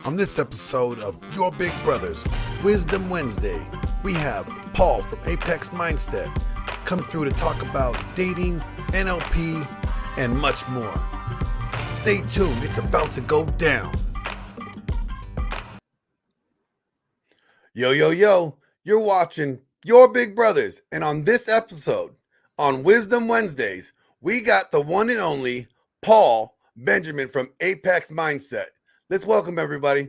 On this episode of Your Big Brothers, Wisdom Wednesday, we have Paul from Apex Mindset coming through to talk about dating, NLP, and much more. Stay tuned, it's about to go down. Yo, you're watching Your Big Brothers, and on this episode, on Wisdom Wednesdays, we got the one and only Paul Benjamin from Apex Mindset. Let's welcome everybody.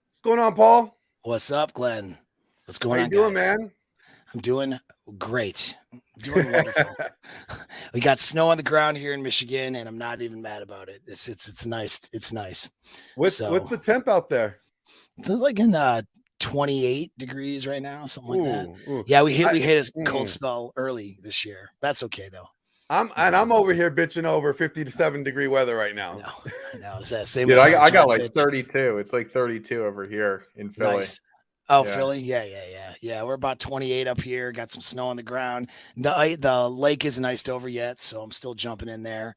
What's going on, Paul? What's up, Glenn? What's going on, How you doing, guys? man? I'm doing great. Doing wonderful. We got snow on the ground here in Michigan, and I'm not even mad about it. It's nice. It's nice. What's the temp out there? It's like in 28 degrees right now, something like that. Ooh. Yeah, we hit a cold spell early this year. That's okay though. I'm over here bitching over 57 degree weather right now. No, it's that same. Dude, I got like 32. It's like 32 over here in Philly. Nice. Oh, yeah. Philly? Yeah. We're about 28 up here. Got some snow on the ground. The lake isn't iced over yet, so I'm still jumping in there.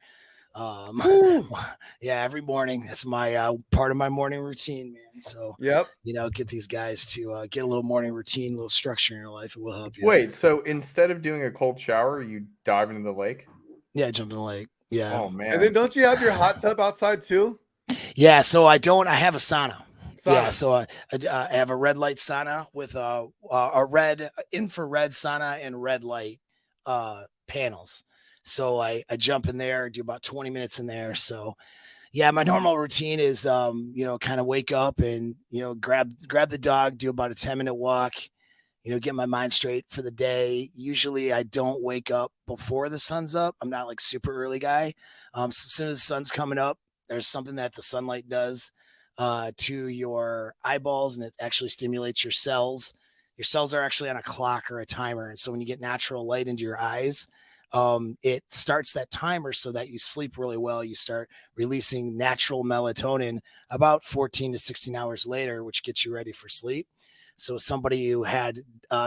Yeah, every morning. That's my part of my morning routine, man. So, yep. Get these guys to get a little morning routine, a little structure in your life. It will help you. Wait, so instead of doing a cold shower, you dive into the lake? Yeah, jump in the lake. Yeah. Oh, man. And then don't you have your hot tub outside too? Yeah, so I have a sauna. Yeah, so I have a red light sauna with a red infrared sauna and red light panels. So I jump in there, do about 20 minutes in there. So yeah, my normal routine is kind of wake up and grab the dog, do about a 10-minute walk, get my mind straight for the day. Usually I don't wake up before the sun's up. I'm not like super early guy. So as soon as the sun's coming up, there's something that the sunlight does to your eyeballs, and it actually stimulates your cells. Your cells are actually on a clock or a timer. And so when you get natural light into your eyes, it starts that timer so that you sleep really well. You start releasing natural melatonin about 14 to 16 hours later, which gets you ready for sleep. So somebody who had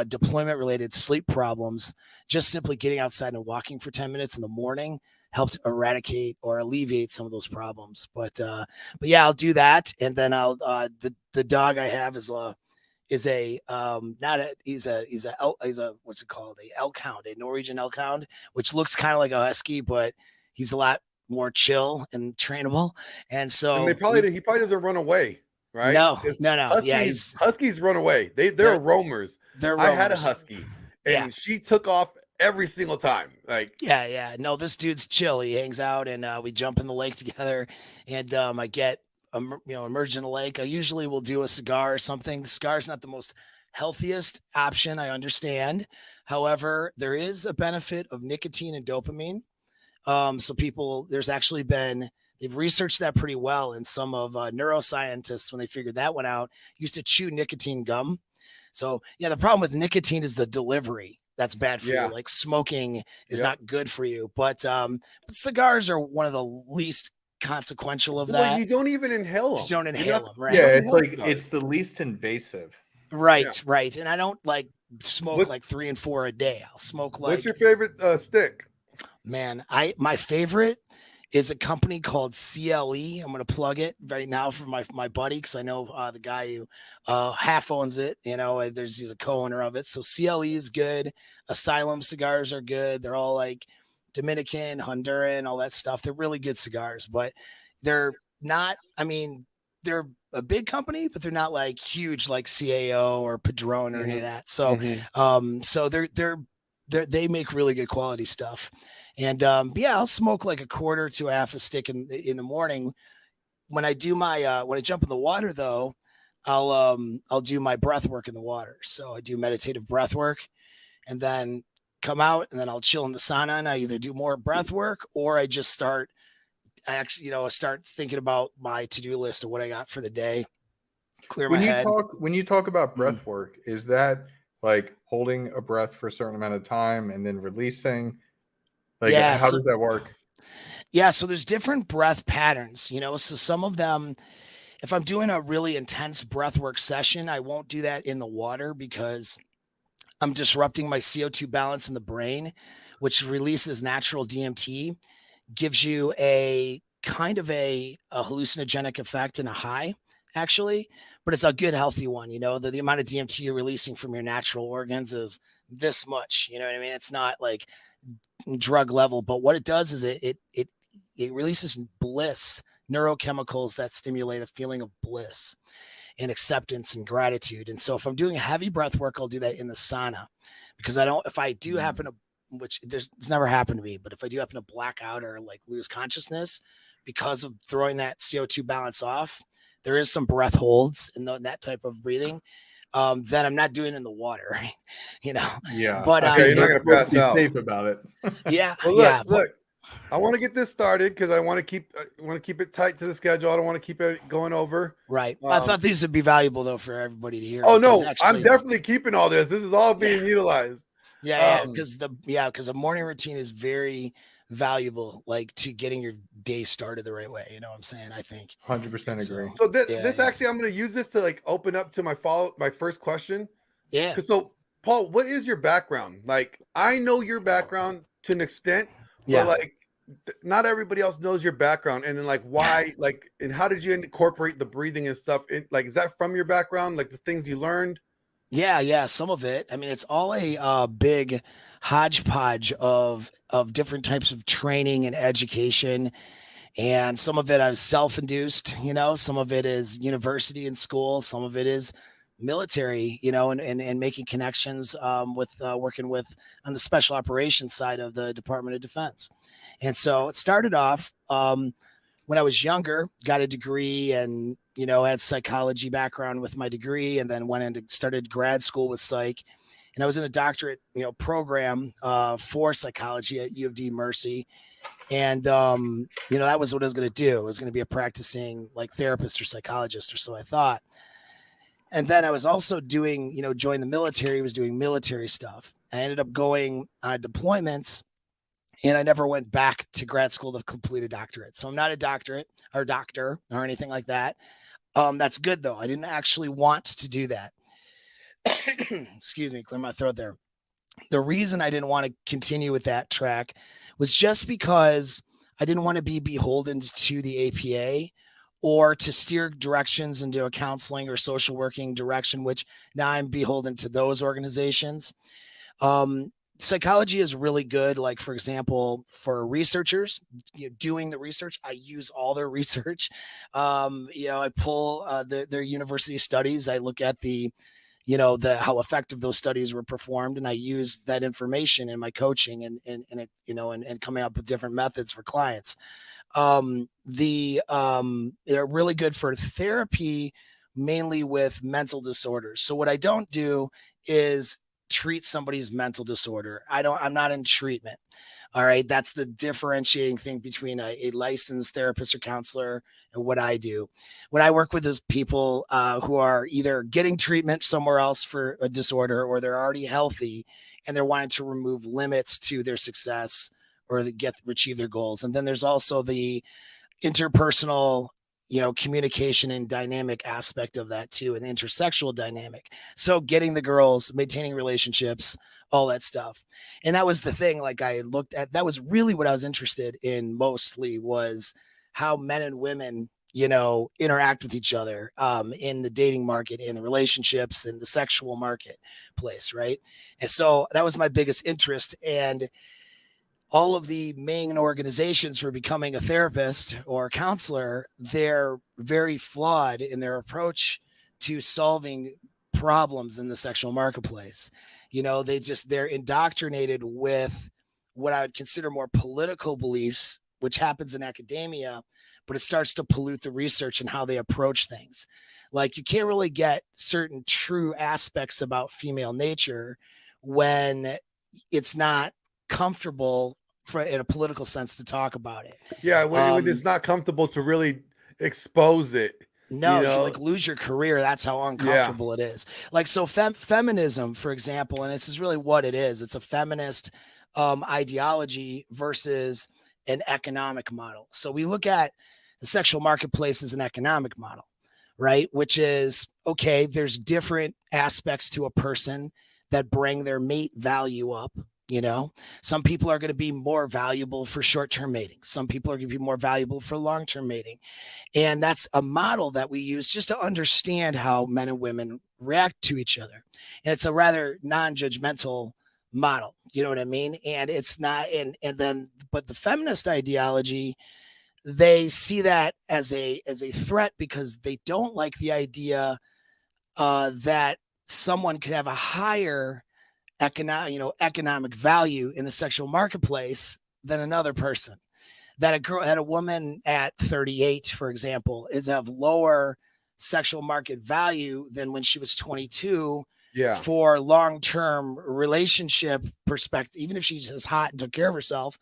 deployment related sleep problems, just simply getting outside and walking for 10 minutes in the morning helped eradicate or alleviate some of those problems. But yeah, I'll do that. And then I'll, the dog I have he's a what's it called? A elk hound, a Norwegian elk hound, which looks kind of like a husky, but he's a lot more chill and trainable. And so he probably doesn't run away, right? No. Huskies run away. They're roamers. I had a husky and she took off every single time. No, this dude's chill. He hangs out and we jump in the lake together, and I get emerge in the lake. I usually will do a cigar or something. Cigar's not the most healthiest option, I understand. However, there is a benefit of nicotine and dopamine. So they've researched that pretty well, and some of neuroscientists, when they figured that one out, used to chew nicotine gum. So yeah, the problem with nicotine is the delivery. That's bad for you. Like smoking is not good for you, but cigars are one of the least consequential of that. Well, you don't even inhale them. You don't inhale them, right? Yeah, it's the least invasive. Right. And I don't smoke like 3 and 4 a day. I'll smoke like. What's your favorite stick? Man, my favorite is a company called CLE. I'm going to plug it right now for my buddy, because I know the guy who half owns it. He's a co-owner of it. So CLE is good. Asylum cigars are good. They're all like Dominican, Honduran, all that stuff. They're really good cigars, but they're not. They're a big company, but they're not like huge like CAO or Padron or any of that. So, so they make really good quality stuff. And I'll smoke like a quarter to a half a stick in the morning. When I do when I jump in the water though, I'll do my breath work in the water. So I do meditative breath work, and then come out, and then I'll chill in the sauna, and I either do more breath work or I just start thinking about my to-do list of what I got for the day. Clear my head. When you talk about breath work, is that like holding a breath for a certain amount of time and then releasing? How does that work? Yeah, so there's different breath patterns, so some of them, if I'm doing a really intense breath work session, I won't do that in the water because I'm disrupting my CO2 balance in the brain, which releases natural DMT, gives you a kind of a hallucinogenic effect and a high. actually, but it's a good, healthy one. You know, the amount of DMT you're releasing from your natural organs is this much. You know what I mean? It's not like drug level, but what it does is it releases bliss, neurochemicals that stimulate a feeling of bliss and acceptance and gratitude. And so if I'm doing heavy breath work, I'll do that in the sauna, because if I do happen to, which it's never happened to me, but if I do happen to black out or like lose consciousness because of throwing that CO2 balance off, there is some breath holds in that type of breathing. That I'm not doing in the water, right? You know? Yeah. But you're not going to pass out. Be safe about it. Yeah. Well, look, I want to get this started because I want to keep it tight to the schedule. I don't want to keep it going over. Right. I thought these would be valuable though for everybody to hear. Oh no, I'm definitely keeping all this. This is all being utilized. Yeah, because a morning routine is very valuable, like to getting your day started the right way. You know what I'm saying? I think 100% agree. So this actually, I'm going to use this to like open up to my first question. Yeah. So Paul, what is your background? Like, I know your background to an extent, but like not everybody else knows your background. And then like why, like, and how did you incorporate the breathing and stuff? Like, is that from your background? Like the things you learned? Yeah, some of it. I mean, it's all a big hodgepodge of different types of training and education, and some of it I was self-induced. You know, some of it is university and school. Some of it is military. You know, and making connections with working with on the special operations side of the Department of Defense. And so it started off when I was younger, got a degree and, you know, had psychology background with my degree, and then went into started grad school with psych. And I was in a doctorate, you know, program for psychology at U of D Mercy. And, you know, that was what I was going to do. I was going to be a practicing like therapist or psychologist, or so I thought. And then I was also doing, you know, joined the military, was doing military stuff. I ended up going on deployments, and I never went back to grad school to complete a doctorate. So I'm not a doctorate or doctor or anything like that. That's good though. I didn't actually want to do that. Excuse me, clear my throat there. The reason I didn't want to continue with that track was just because I didn't want to be beholden to the APA or to steer directions into a counseling or social working direction, which now I'm beholden to those organizations. Psychology is really good. Like, for example, for researchers, you know, doing the research, I use all their research. You know, I pull their university studies. I look at how effective those studies were performed, and I use that information in my coaching and coming up with different methods for clients. They're really good for therapy, mainly with mental disorders. So what I don't do is treat somebody's mental disorder. I'm not in treatment. All right. That's the differentiating thing between a licensed therapist or counselor and what I do. What I work with is people who are either getting treatment somewhere else for a disorder, or they're already healthy and they're wanting to remove limits to their success or achieve their goals. And then there's also the interpersonal, you know, communication and dynamic aspect of that too, and intersexual dynamic. So getting the girls, maintaining relationships, all that stuff. And that was the thing, like I looked at, that was really what I was interested in mostly, was how men and women, you know, interact with each other in the dating market, in the relationships, in the sexual marketplace. Right. And so that was my biggest interest. And all of the main organizations for becoming a therapist or a counselor, they're very flawed in their approach to solving problems in the sexual marketplace. You know, they're indoctrinated with what I would consider more political beliefs, which happens in academia, but it starts to pollute the research and how they approach things. Like, you can't really get certain true aspects about female nature when it's not comfortable in a political sense to talk about it. Yeah, when it's not comfortable to really expose it. No, you like lose your career. That's how uncomfortable it is. Like, so feminism, for example, and this is really what it is. It's a feminist ideology versus an economic model. So we look at the sexual marketplace as an economic model, right? Which is, okay, there's different aspects to a person that bring their mate value up, You know, some people are going to be more valuable for short-term mating. Some people are going to be more valuable for long-term mating. And that's a model that we use just to understand how men and women react to each other. And it's a rather non-judgmental model. You know what I mean? And it's not, but the feminist ideology, they see that as a threat because they don't like the idea that someone could have a higher economic value in the sexual marketplace than another person. That a woman at 38, for example, is of lower sexual market value than when she was 22. Yeah. For long-term relationship perspective, even if she's as hot and took care of herself,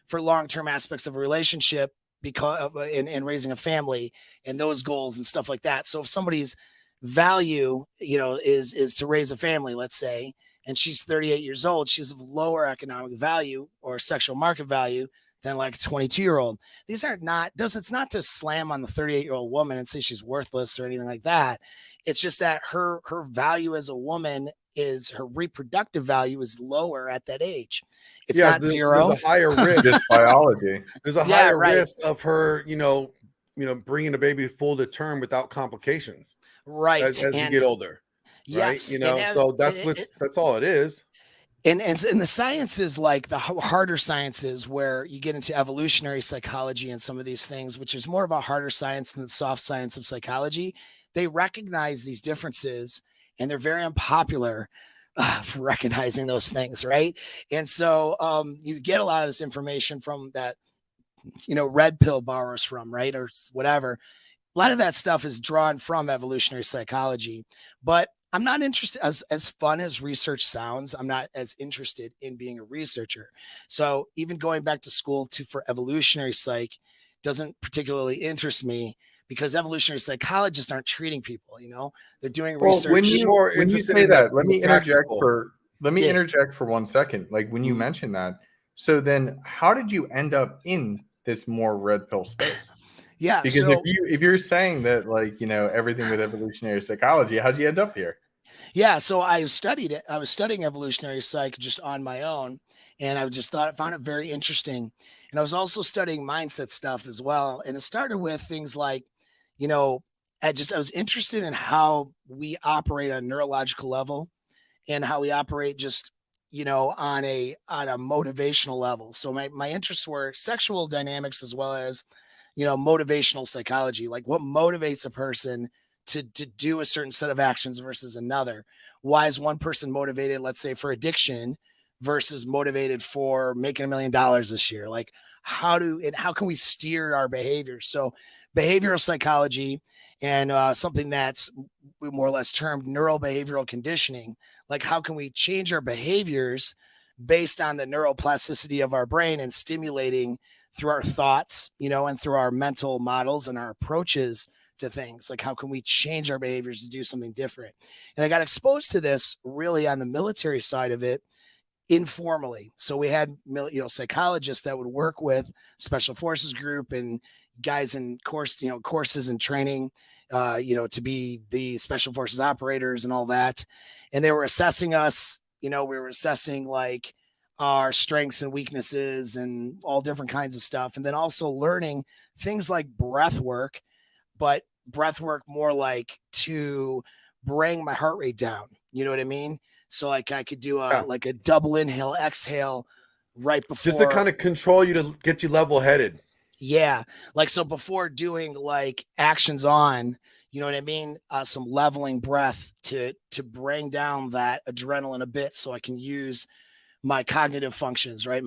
for long-term aspects of a relationship, because in raising a family and those goals and stuff like that. So if somebody's value, is to raise a family, let's say, and she's 38 years old, she's of lower economic value or sexual market value than like a 22-year-old. These are not, it's not to slam on the 38-year-old woman and say she's worthless or anything like that. It's just that her value as a woman is, her reproductive value is lower at that age. It's not zero. There's a higher risk. Just biology. There's a higher risk of her, bringing a baby full to term without complications. Right. As you get older. Yes. Right. So that's all it is. And the sciences, like the harder sciences, where you get into evolutionary psychology and some of these things, which is more of a harder science than the soft science of psychology, they recognize these differences, and they're very unpopular for recognizing those things, right? And so you get a lot of this information from that, red pill borrows from, right, or whatever. A lot of that stuff is drawn from evolutionary psychology, but I'm not interested, as fun as research sounds, I'm not as interested in being a researcher. So even going back to school for evolutionary psych doesn't particularly interest me, because evolutionary psychologists aren't treating people, they're doing research. When you say that, let me interject for 1 second. Like when you mentioned that, so then how did you end up in this more red pill space? Yeah, because if you're saying that, like, everything with evolutionary psychology, how'd you end up here? Yeah, so I studied it. I was studying evolutionary psych just on my own, and I just found it very interesting. And I was also studying mindset stuff as well. And it started with things like, I was interested in how we operate on a neurological level, and how we operate just, on a motivational level. So my interests were sexual dynamics as well as motivational psychology, like what motivates a person to do a certain set of actions versus another. Why is one person motivated, let's say, for addiction versus motivated for making $1 million this year? Like how can we steer our behavior? So behavioral psychology and something that's more or less termed neural behavioral conditioning, like how can we change our behaviors based on the neuroplasticity of our brain and stimulating through our thoughts, and through our mental models and our approaches to things. Like how can we change our behaviors to do something different? And I got exposed to this really on the military side of it informally. So we had, psychologists that would work with special forces group and guys in courses and training, to be the special forces operators and all that. And they were assessing us, we were assessing like our strengths and weaknesses and all different kinds of stuff. And then also learning things like breath work, but breath work more like to bring my heart rate down. You know what I mean? So like I could do like a double inhale, exhale right before. Just to kind of control you, to get you level headed. Yeah. Like, so before doing like actions on, you know what I mean? Some leveling breath to bring down that adrenaline a bit so I can use my cognitive functions, right?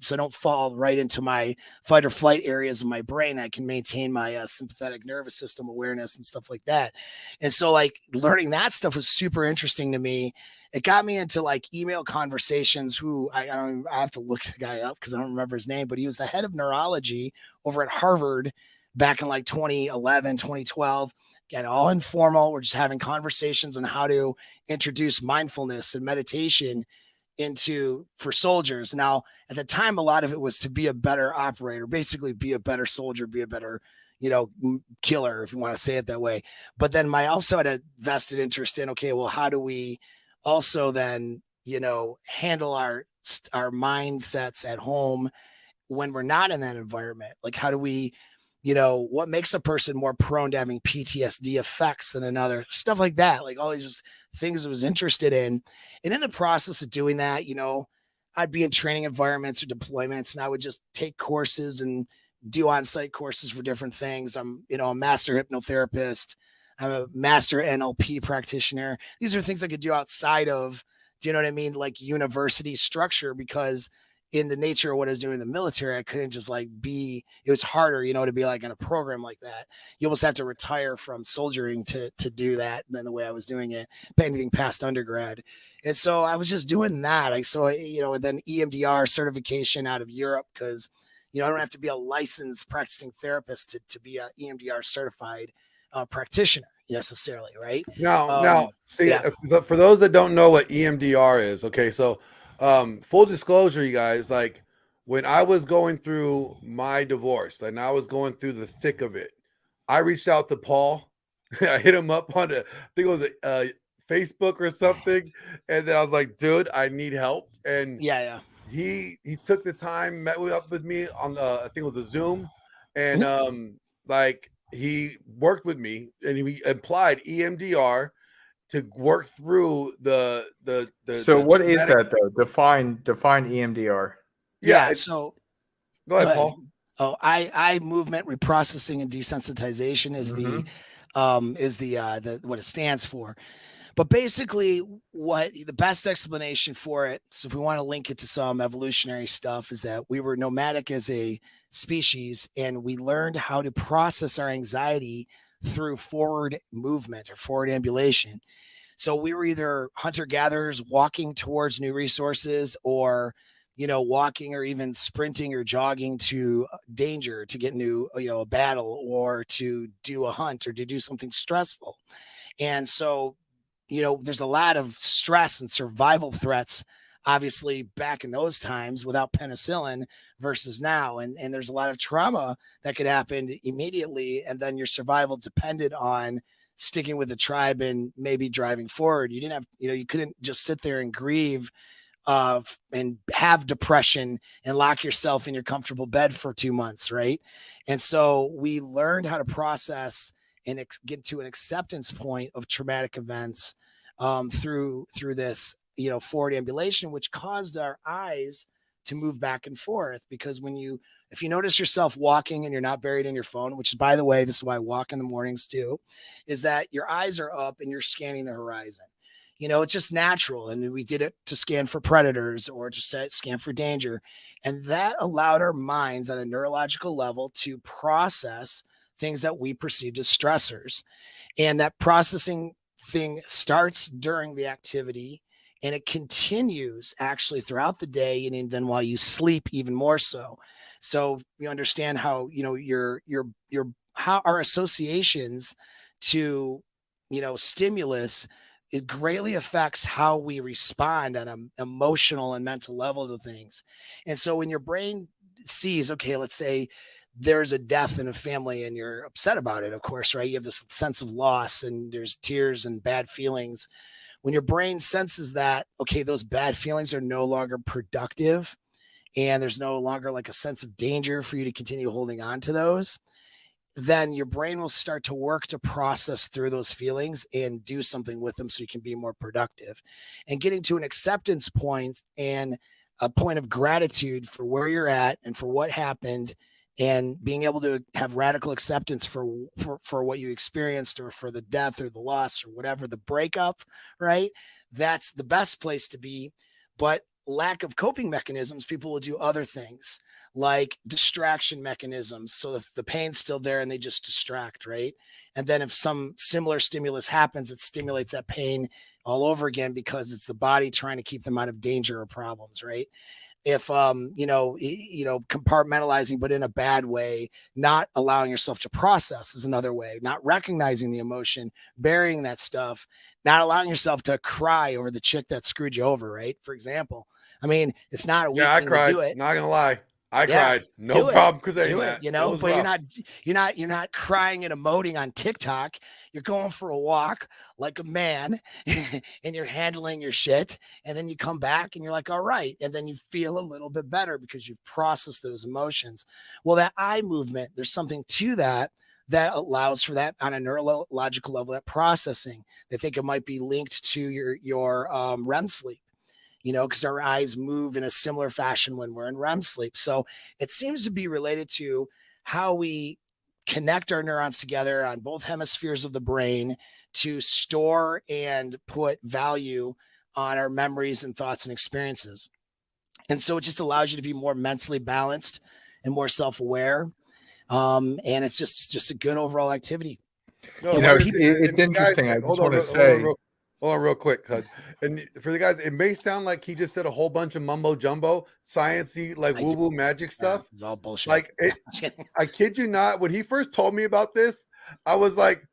So I don't fall right into my fight or flight areas of my brain. I can maintain my sympathetic nervous system awareness and stuff like that. And so like learning that stuff was super interesting to me. It got me into like email conversations. I have to look the guy up because I don't remember his name, but he was the head of neurology over at Harvard back in like 2011, 2012. Again, all informal. We're just having conversations on how to introduce mindfulness and meditation for soldiers. Now, at the time, a lot of it was to be a better operator, basically be a better soldier, be a better, killer, if you want to say it that way. But then I also had a vested interest in, okay, well, how do we also then, handle our our mindsets at home when we're not in that environment. Like, how do we, what makes a person more prone to having PTSD effects than another? Stuff like that. Like all these just things I was interested in. And in the process of doing that, I'd be in training environments or deployments, and I would just take courses and do on-site courses for different things. I'm, a master hypnotherapist. I'm a master NLP practitioner. These are things I could do outside of, do you know what I mean? Like university structure, because in the nature of what I was doing in the military, I couldn't just it was harder, to be like in a program like that. You almost have to retire from soldiering to do that than the way I was doing it, anything past undergrad. And so I was just doing that. And then EMDR certification out of Europe, because, I don't have to be a licensed practicing therapist to be a EMDR certified practitioner necessarily. Right. Now, for those that don't know what EMDR is. Okay. So, full disclosure, you guys, like when I was going through my divorce and I was going through the thick of it, I reached out to Paul. I hit him up on I think it was Facebook or something. And then I was like, dude, I need help. And he took the time, met up with me on I think it was a Zoom. And he worked with me and he applied EMDR to work through the So what is that though? Define EMDR. Yeah. So go ahead, Paul. Oh, eye movement reprocessing and desensitization is the what it stands for. But basically, what the best explanation for it, so if we want to link it to some evolutionary stuff, is that we were nomadic as a species, and we learned how to process our anxiety through forward movement or forward ambulation. So we were either hunter-gatherers walking towards new resources, or walking or even sprinting or jogging to danger to get into a battle, or to do a hunt, or to do something stressful. And so there's a lot of stress and survival threats, obviously, back in those times without penicillin versus now. And there's a lot of trauma that could happen immediately. And then your survival depended on sticking with the tribe and maybe driving forward. You didn't have, you couldn't just sit there and grieve and have depression and lock yourself in your comfortable bed for 2 months. Right. And so we learned how to process and get to an acceptance point of traumatic events through this, forward ambulation, which caused our eyes to move back and forth. Because if you notice yourself walking and you're not buried in your phone, which, by the way, this is why I walk in the mornings too, is that your eyes are up and you're scanning the horizon. It's just natural. And we did it to scan for predators or just scan for danger. And that allowed our minds on a neurological level to process things that we perceived as stressors. And that processing thing starts during the activity, and it continues actually throughout the day, and then while you sleep even more so. So you understand how, how our associations to, stimulus, it greatly affects how we respond on an emotional and mental level to things. And so when your brain sees, okay, let's say there's a death in a family and you're upset about it, of course, right? You have this sense of loss and there's tears and bad feelings. When your brain senses that, okay, those bad feelings are no longer productive and there's no longer like a sense of danger for you to continue holding on to those, then your brain will start to work to process through those feelings and do something with them so you can be more productive. And getting to an acceptance point and a point of gratitude for where you're at and for what happened, and being able to have radical acceptance for what you experienced, or for the death or the loss or whatever, the breakup, right? That's the best place to be. But lack of coping mechanisms, people will do other things like distraction mechanisms. So if the pain's still there and they just distract, right? And then if some similar stimulus happens, it stimulates that pain all over again, because it's the body trying to keep them out of danger or problems, right? If compartmentalizing, but in a bad way, not allowing yourself to process is another way, not recognizing the emotion, burying that stuff, not allowing yourself to cry over the chick that screwed you over, right? For example, I mean, it's not a weak thing to do it. Not gonna lie. I cried. No problem saying that. You know, but you're not crying and emoting on TikTok. You're going for a walk like a man and you're handling your shit. And then you come back and you're like, all right. And then you feel a little bit better because you've processed those emotions. Well, that eye movement, there's something to that allows for that on a neurological level, that processing. They think it might be linked to your REM sleep, you know, because our eyes move in a similar fashion when we're in REM sleep. So it seems to be related to how we connect our neurons together on both hemispheres of the brain to store and put value on our memories and thoughts and experiences. And so it just allows you to be more mentally balanced and more self-aware. And it's just a good overall activity. No, it's interesting. I just want to say, hold on real quick, cuz. And for the guys, it may sound like he just said a whole bunch of mumbo jumbo, sciencey, like woo-woo magic stuff. It's all bullshit. Like, I kid you not, when he first told me about this, I was like,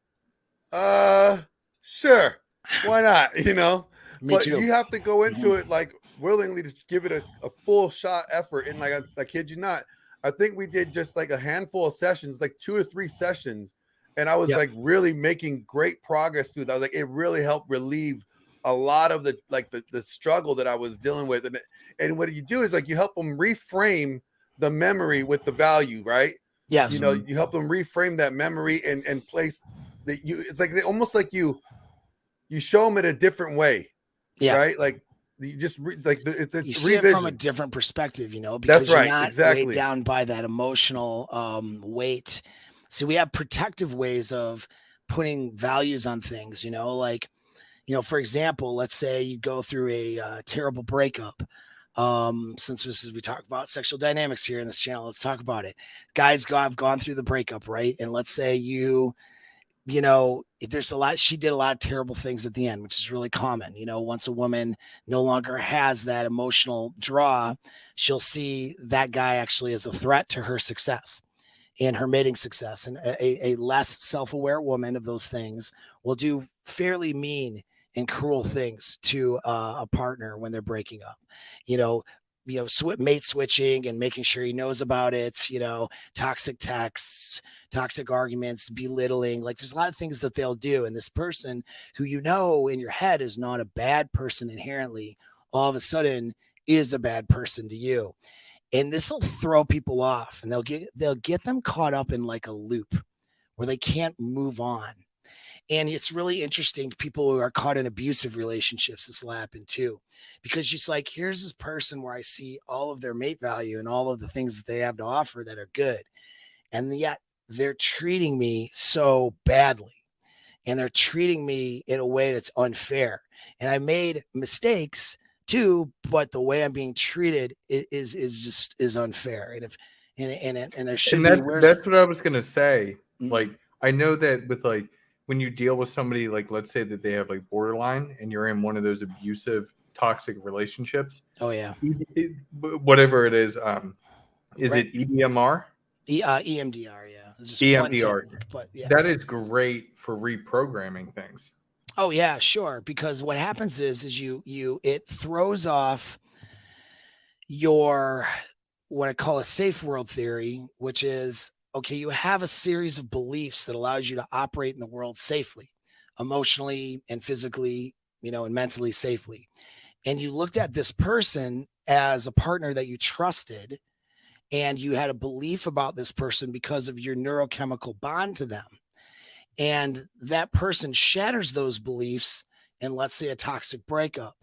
sure, why not? You know? But too. You have to go into it like willingly to give it a full shot effort. And like, I kid you not, I think we did just like a handful of sessions, like 2 or 3 sessions. And I was like really making great progress through that. Like, it really helped relieve a lot of the struggle that I was dealing with. And what you do is like you help them reframe the memory with the value, right? Yes. You know, you help them reframe that memory and place that it's like almost like you show them it a different way. Yeah. Right. Like you just it's you see it from a different perspective, you know, because that's right. You're not exactly. weighed down by that emotional weight. See, we have protective ways of putting values on things, you know, like, you know, for example, let's say you go through a terrible breakup. Since we talk about sexual dynamics here in this channel, let's talk about it. Guys have gone through the breakup, right? And let's say you know, she did a lot of terrible things at the end, which is really common. You know, once a woman no longer has that emotional draw, she'll see that guy actually as a threat to her success and her mating success. And a less self-aware woman of those things will do fairly mean and cruel things to a partner when they're breaking up. You know, mate switching and making sure he knows about it, you know, toxic texts, toxic arguments, belittling. Like, there's a lot of things that they'll do. And this person who, you know, in your head is not a bad person inherently, all of a sudden is a bad person to you. And this will throw people off, and they'll get them caught up in like a loop where they can't move on. And it's really interesting. People who are caught in abusive relationships, this will happen too, because it's like, here's this person where I see all of their mate value and all of the things that they have to offer that are good. And yet they're treating me so badly, and they're treating me in a way that's unfair. And I made mistakes too, but the way I'm being treated is unfair. And there should be. That's what I was gonna say. Mm-hmm. Like, I know that with like when you deal with somebody, like let's say that they have like borderline, and you're in one of those abusive, toxic relationships. Oh yeah. Whatever it is, is it EMDR? EMDR, yeah. EMDR, but yeah. That is great for reprogramming things. Oh yeah, sure. Because what happens is it throws off your, what I call a safe world theory, which is, okay, you have a series of beliefs that allows you to operate in the world safely, emotionally and physically, you know, and mentally safely. And you looked at this person as a partner that you trusted, and you had a belief about this person because of your neurochemical bond to them. And that person shatters those beliefs in, let's say, a toxic breakup.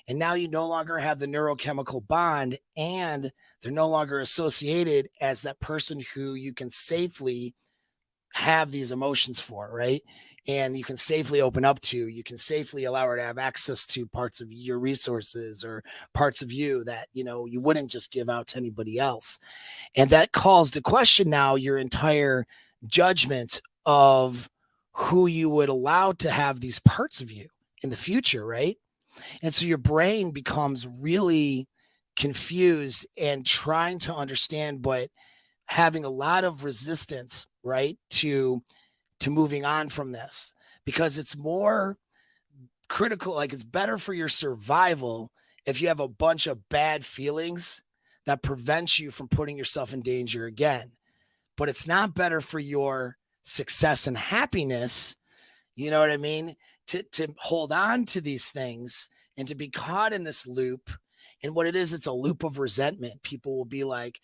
And now you no longer have the neurochemical bond, and they're no longer associated as that person who you can safely have these emotions for, right? And you can safely open up to, you can safely allow her to have access to parts of your resources or parts of you that, you know, you wouldn't just give out to anybody else. And that calls to question now your entire judgment of who you would allow to have these parts of you in the future, right? And so your brain becomes really confused and trying to understand, but having a lot of resistance, right, to moving on from this, because it's more critical. Like, it's better for your survival if you have a bunch of bad feelings that prevents you from putting yourself in danger again. But it's not better for your success and happiness, you know what I mean, to hold on to these things and to be caught in this loop. And what it is, it's a loop of resentment. People will be like,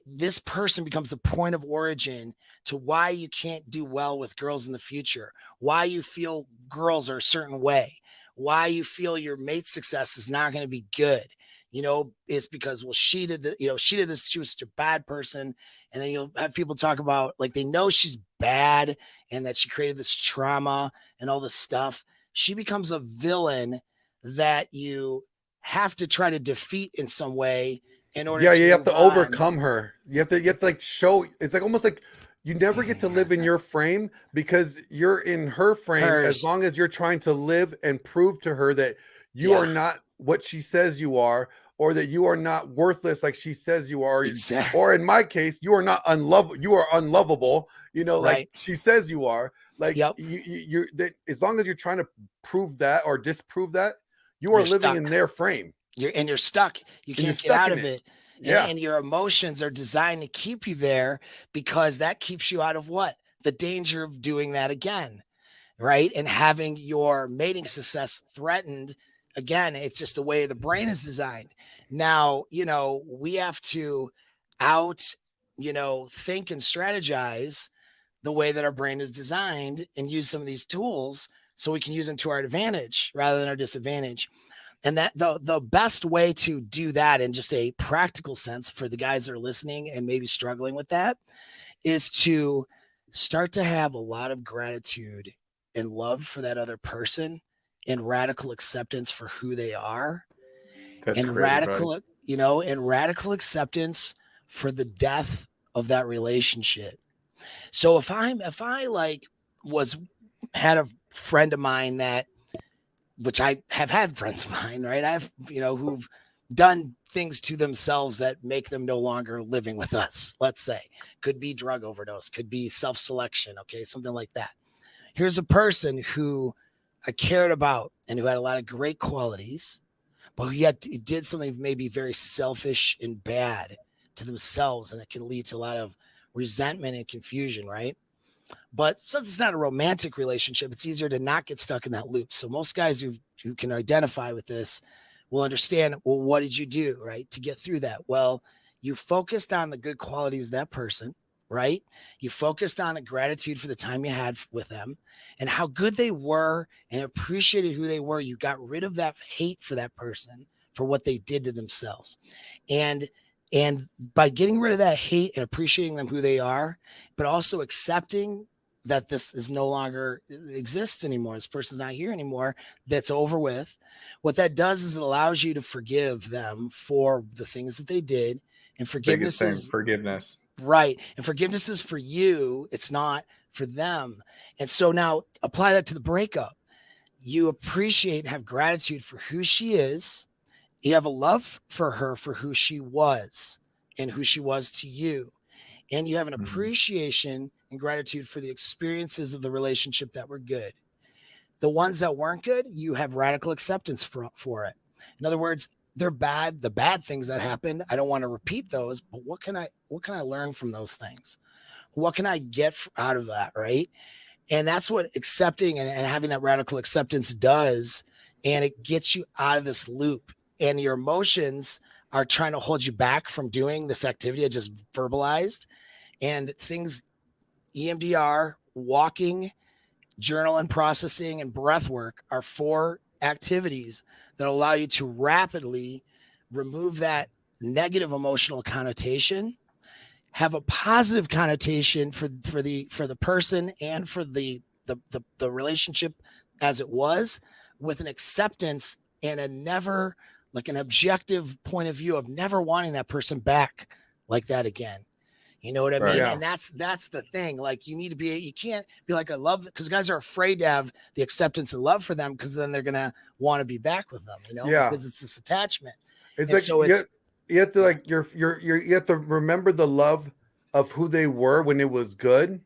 this person becomes the point of origin to why you can't do well with girls in the future, why you feel girls are a certain way, why you feel your mate's success is not going to be good. You know, it's because, well, she did this, she was such a bad person. And then you'll have people talk about, like, they know she's bad and that she created this trauma and all this stuff. She becomes a villain that you have to try to defeat in some way in order you have to overcome her. You have to like show, it's like almost like you never get to live in your frame because you're in her frame. As long as you're trying to live and prove to her that you are not what she says you are, or that you are not worthless like she says you are. Exactly. Or in my case, you are not unlovable. You are unlovable, you know, like she says you are. Like you're that, as long as you're trying to prove that or disprove that, you are living stuck in their frame. You're stuck. You can't get out of it. And your emotions are designed to keep you there because that keeps you out of what? The danger of doing that again, right? And having your mating success threatened. Again, it's just the way the brain is designed. Now, you know, we have to think and strategize the way that our brain is designed and use some of these tools so we can use them to our advantage rather than our disadvantage. And that the best way to do that in just a practical sense for the guys that are listening and maybe struggling with that is to start to have a lot of gratitude and love for that other person and radical acceptance for who they are. That's and radical, right? And radical acceptance for the death of that relationship. So if I had a friend of mine that, which I have had friends of mine, right? I've, who've done things to themselves that make them no longer living with us. Let's say could be drug overdose, could be self-selection. Okay. Something like that. Here's a person who I cared about and who had a lot of great qualities, but who yet did something maybe very selfish and bad to themselves. And it can lead to a lot of resentment and confusion. Right. But since it's not a romantic relationship, it's easier to not get stuck in that loop. So most guys who can identify with this will understand, well, what did you do, right, to get through that? Well, you focused on the good qualities of that person, right? You focused on the gratitude for the time you had with them and how good they were and appreciated who they were. You got rid of that hate for that person for what they did to themselves. And by getting rid of that hate and appreciating them who they are, but also accepting that this is no longer exists anymore, this person's not here anymore, that's over with. What that does is it allows you to forgive them for the things that they did. And forgiveness is forgiveness. Right. And forgiveness is for you. It's not for them. And so now apply that to the breakup. You appreciate and have gratitude for who she is. You have a love for her for who she was and who she was to you. And you have an appreciation and gratitude for the experiences of the relationship that were good. The ones that weren't good, you have radical acceptance for it. In other words, they're bad. The bad things that happened, I don't want to repeat those, but what can I learn from those things? What can I get out of that, right? And that's what accepting and having that radical acceptance does. And it gets you out of this loop. And your emotions are trying to hold you back from doing this activity I just verbalized. And things, EMDR, walking, journal and processing, and breath work are 4 activities that allow you to rapidly remove that negative emotional connotation, have a positive connotation for the person and for the relationship as it was, with an acceptance and an objective point of view of never wanting that person back like that again. You know what I mean? Yeah. And that's the thing. Like you can't be like, I love, because guys are afraid to have the acceptance and love for them because then they're going to want to be back with them, because it's this attachment. It's like, so you have to like, you have to remember the love of who they were when it was good,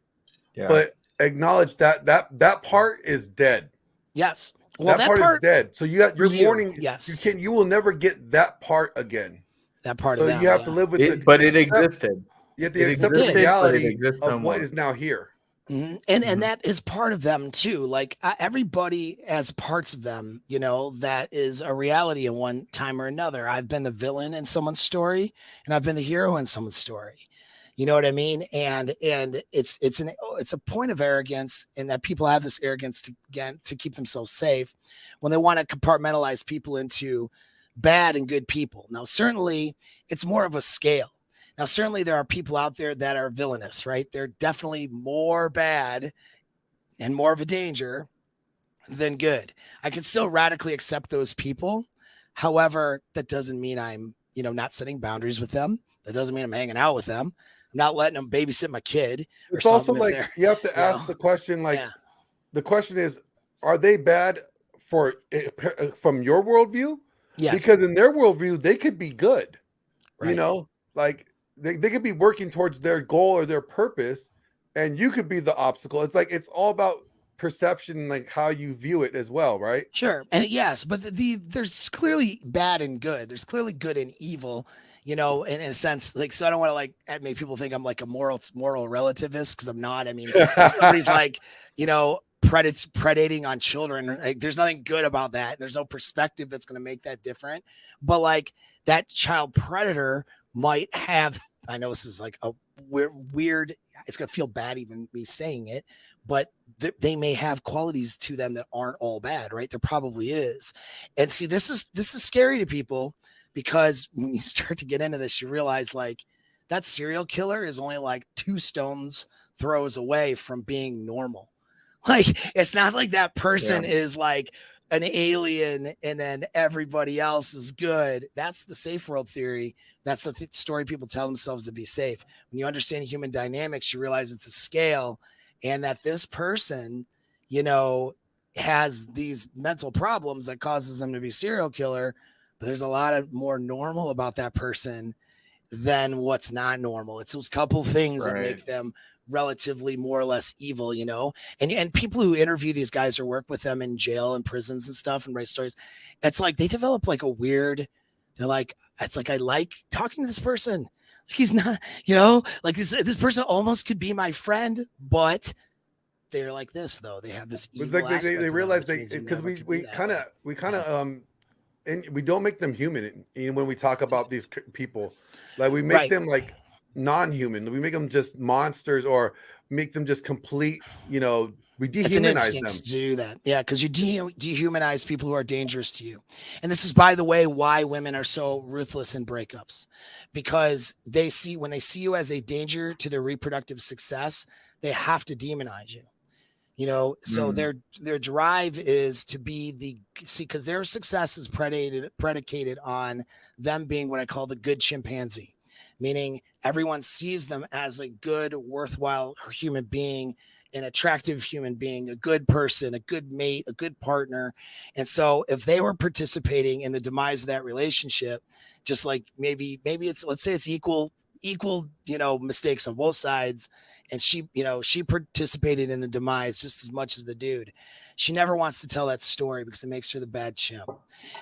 but acknowledge that part is dead. Yes. Well, that part is dead. So you're mourning. Yes. You will never get that part again. that part so of them. You have to live with it, but it existed. You have to accept the reality of what is now here. Mm-hmm. And that is part of them too. Like everybody has parts of them, you know, that is a reality in one time or another. I've been the villain in someone's story, and I've been the hero in someone's story. You know what I mean? And it's a point of arrogance, in that people have this arrogance to keep themselves safe when they want to compartmentalize people into bad and good people. Now, certainly it's more of a scale. Now, certainly there are people out there that are villainous, right? They're definitely more bad and more of a danger than good. I can still radically accept those people. However, that doesn't mean I'm, you know, not setting boundaries with them. That doesn't mean I'm hanging out with them. I'm not letting them babysit my kid. It's also like you have to ask the question, like the question is, are they bad from your worldview? Yes. Because in their worldview, they could be good. Right. You know, like they could be working towards their goal or their purpose, and you could be the obstacle. It's like it's all about perception, like how you view it as well, right? Sure. And yes, but there's clearly bad and good. There's clearly good and evil, you know, in a sense. Like, so I don't want to like make people think I'm like a moral relativist, because I'm not. I mean, if somebody's like, you know, predating on children, like, there's nothing good about that. There's no perspective that's going to make that different. But like that child predator might have, I know this is like a weird, it's going to feel bad even me saying it, but they may have qualities to them that aren't all bad, right? There probably is. And see, this is scary to people, because when you start to get into this, you realize like that serial killer is only like 2 stones throws away from being normal. Like, it's not like that person is like an alien and then everybody else is good. That's the safe world theory. That's the story people tell themselves to be safe. When you understand human dynamics, you realize it's a scale, and that this person, you know, has these mental problems that causes them to be a serial killer, but there's a lot of more normal about that person than what's not normal. It's those couple things that make them relatively more or less evil, you know, and people who interview these guys or work with them in jail and prisons and stuff and write stories, it's like they develop like a weird, they're like, it's like, I like talking to this person. He's not, you know, like this person almost could be my friend, but they're like this though. They have this evil like they realize because we kind of and we don't make them human when we talk about these people. Like we make them like non-human. We make them just monsters, or make them just complete, you know, we dehumanize them. To do that. Yeah, because you dehumanize people who are dangerous to you. And this is, by the way, why women are so ruthless in breakups, because when they see you as a danger to their reproductive success, they have to demonize you. You know, so their drive is to be because their success is predicated on them being what I call the good chimpanzee, meaning everyone sees them as a good, worthwhile human being, an attractive human being, a good person, a good mate, a good partner. And so if they were participating in the demise of that relationship, just like maybe it's, let's say it's equal, you know, mistakes on both sides. And she participated in the demise just as much as the dude. She never wants to tell that story because it makes her the bad chimp.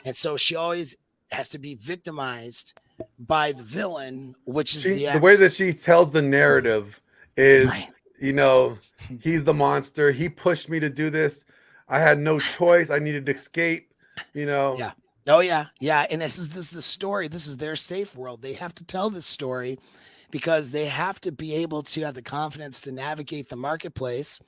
And so she always has to be victimized by the villain, which is the way that she tells the narrative is, you know, he's the monster. He pushed me to do this. I had no choice. I needed to escape, you know? Yeah. Oh yeah. Yeah. And this is the story. This is their safe world. They have to tell this story because they have to be able to have the confidence to navigate the marketplace,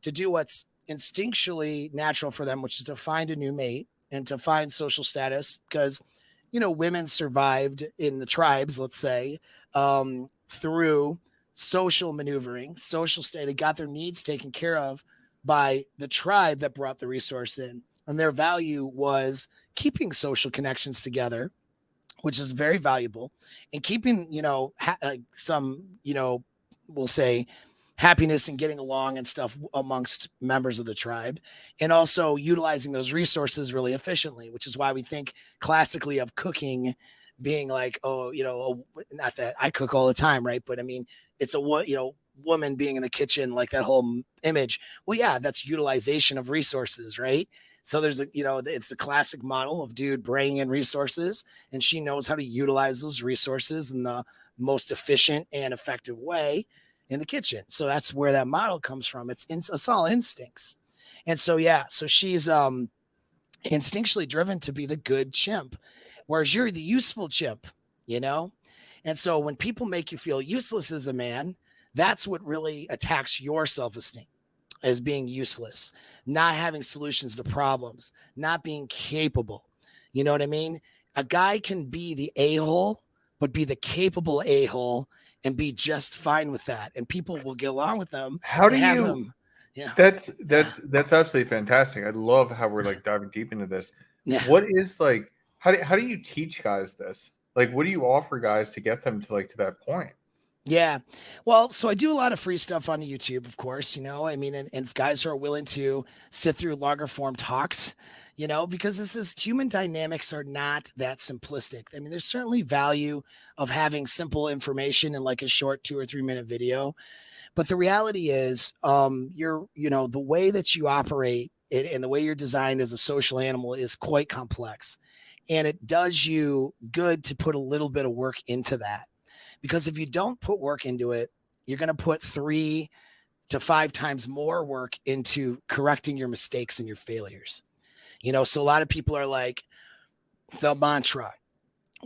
to do what's instinctually natural for them, which is to find a new mate and to find social status. Because, you know, women survived in the tribes, let's say, through social maneuvering, social state. They got their needs taken care of by the tribe that brought the resource in. And their value was keeping social connections together, which is very valuable, and keeping, you know, some, you know, we'll say happiness and getting along and stuff amongst members of the tribe, and also utilizing those resources really efficiently, which is why we think classically of cooking being like, oh, you know, not that I cook all the time, right? But I mean, it's a, you know, woman being in the kitchen, like that whole image. Well, yeah, that's utilization of resources, right? So there's it's a classic model of dude bringing in resources, and she knows how to utilize those resources in the most efficient and effective way in the kitchen. So that's where that model comes from. It's all instincts. And so, yeah, so she's instinctually driven to be the good chimp, whereas you're the useful chimp, And so when people make you feel useless as a man, that's what really attacks your self-esteem, as being useless, not having solutions to problems, not being capable. You know what I mean? A guy can be the a-hole, but be the capable a-hole and be just fine with that. And people will get along with them. How do you? That's absolutely fantastic. I love how we're like diving deep into this. Yeah. What is like, how do you teach guys this? Like, what do you offer guys to get them to that point? Yeah. Well, so I do a lot of free stuff on YouTube, of course, and guys are willing to sit through longer form talks, because human dynamics are not that simplistic. I mean, there's certainly value of having simple information in like a short 2 or 3 minute video. But the reality is, the way that you operate and the way you're designed as a social animal is quite complex. And it does you good to put a little bit of work into that. Because if you don't put work into it, you're going to put 3 to 5 times more work into correcting your mistakes and your failures. So a lot of people are like, the mantra,